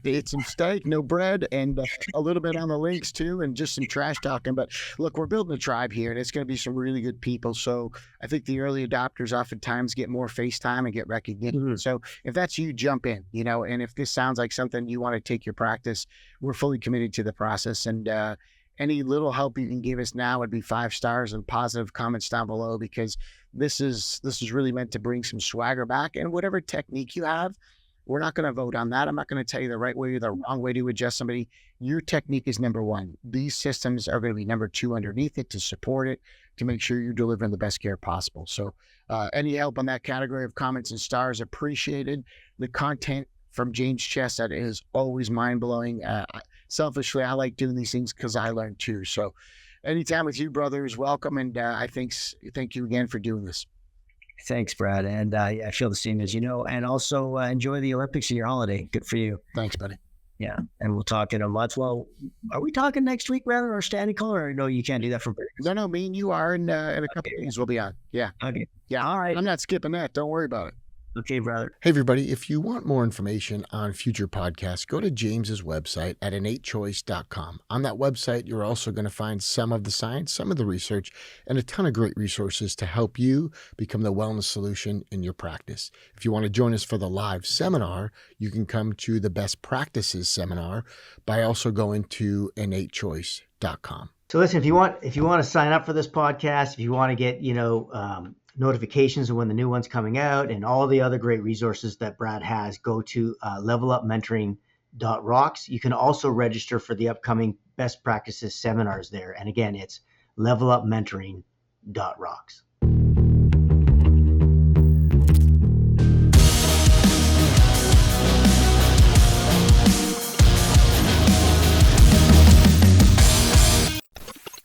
It's some steak, no bread, and a little bit on the links too, and just some trash talking. But look, we're building a tribe here, and it's going to be some really good people. So I think the early adopters oftentimes get more FaceTime and get recognition. Mm-hmm. So if that's you, jump in. And if this sounds like something you want to take your practice, we're fully committed to the process, and any little help you can give us now would be 5 stars and positive comments down below, because this is really meant to bring some swagger back. And whatever technique you have, we're not going to vote on that. I'm not going to tell you the right way or the wrong way to adjust somebody. Your technique is number 1. These systems are going to be number 2 underneath it to support it, to make sure you're delivering the best care possible. So any help on that category of comments and stars appreciated. The content from James Chestnut is always mind blowing. Selfishly, I like doing these things because I learn too. So anytime with you, brother, is welcome. And thank you again for doing this.
Thanks, Brad. And I feel the same as and also enjoy the Olympics in your holiday. Good for you.
Thanks, buddy.
Yeah. And we'll talk in a month. Well, are we talking next week, rather, or standing call? Or no, you can't do that for birthdays?
No, me and you are in a couple of days. We'll be on. Yeah.
Okay.
Yeah.
All right.
I'm not skipping that. Don't worry about it.
Okay, brother.
Hey, everybody, if you want more information on future podcasts, go to James's website at innatechoice.com. On that website, you're also going to find some of the science, some of the research, and a ton of great resources to help you become the wellness solution in your practice. If you want to join us for the live seminar, you can come to the Best Practices seminar by also going to innatechoice.com.
So listen, if you want to sign up for this podcast, if you want to get, notifications of when the new one's coming out and all the other great resources that Brad has, go to levelupmentoring.rocks. You can also register for the upcoming best practices seminars there. And again, it's levelupmentoring.rocks.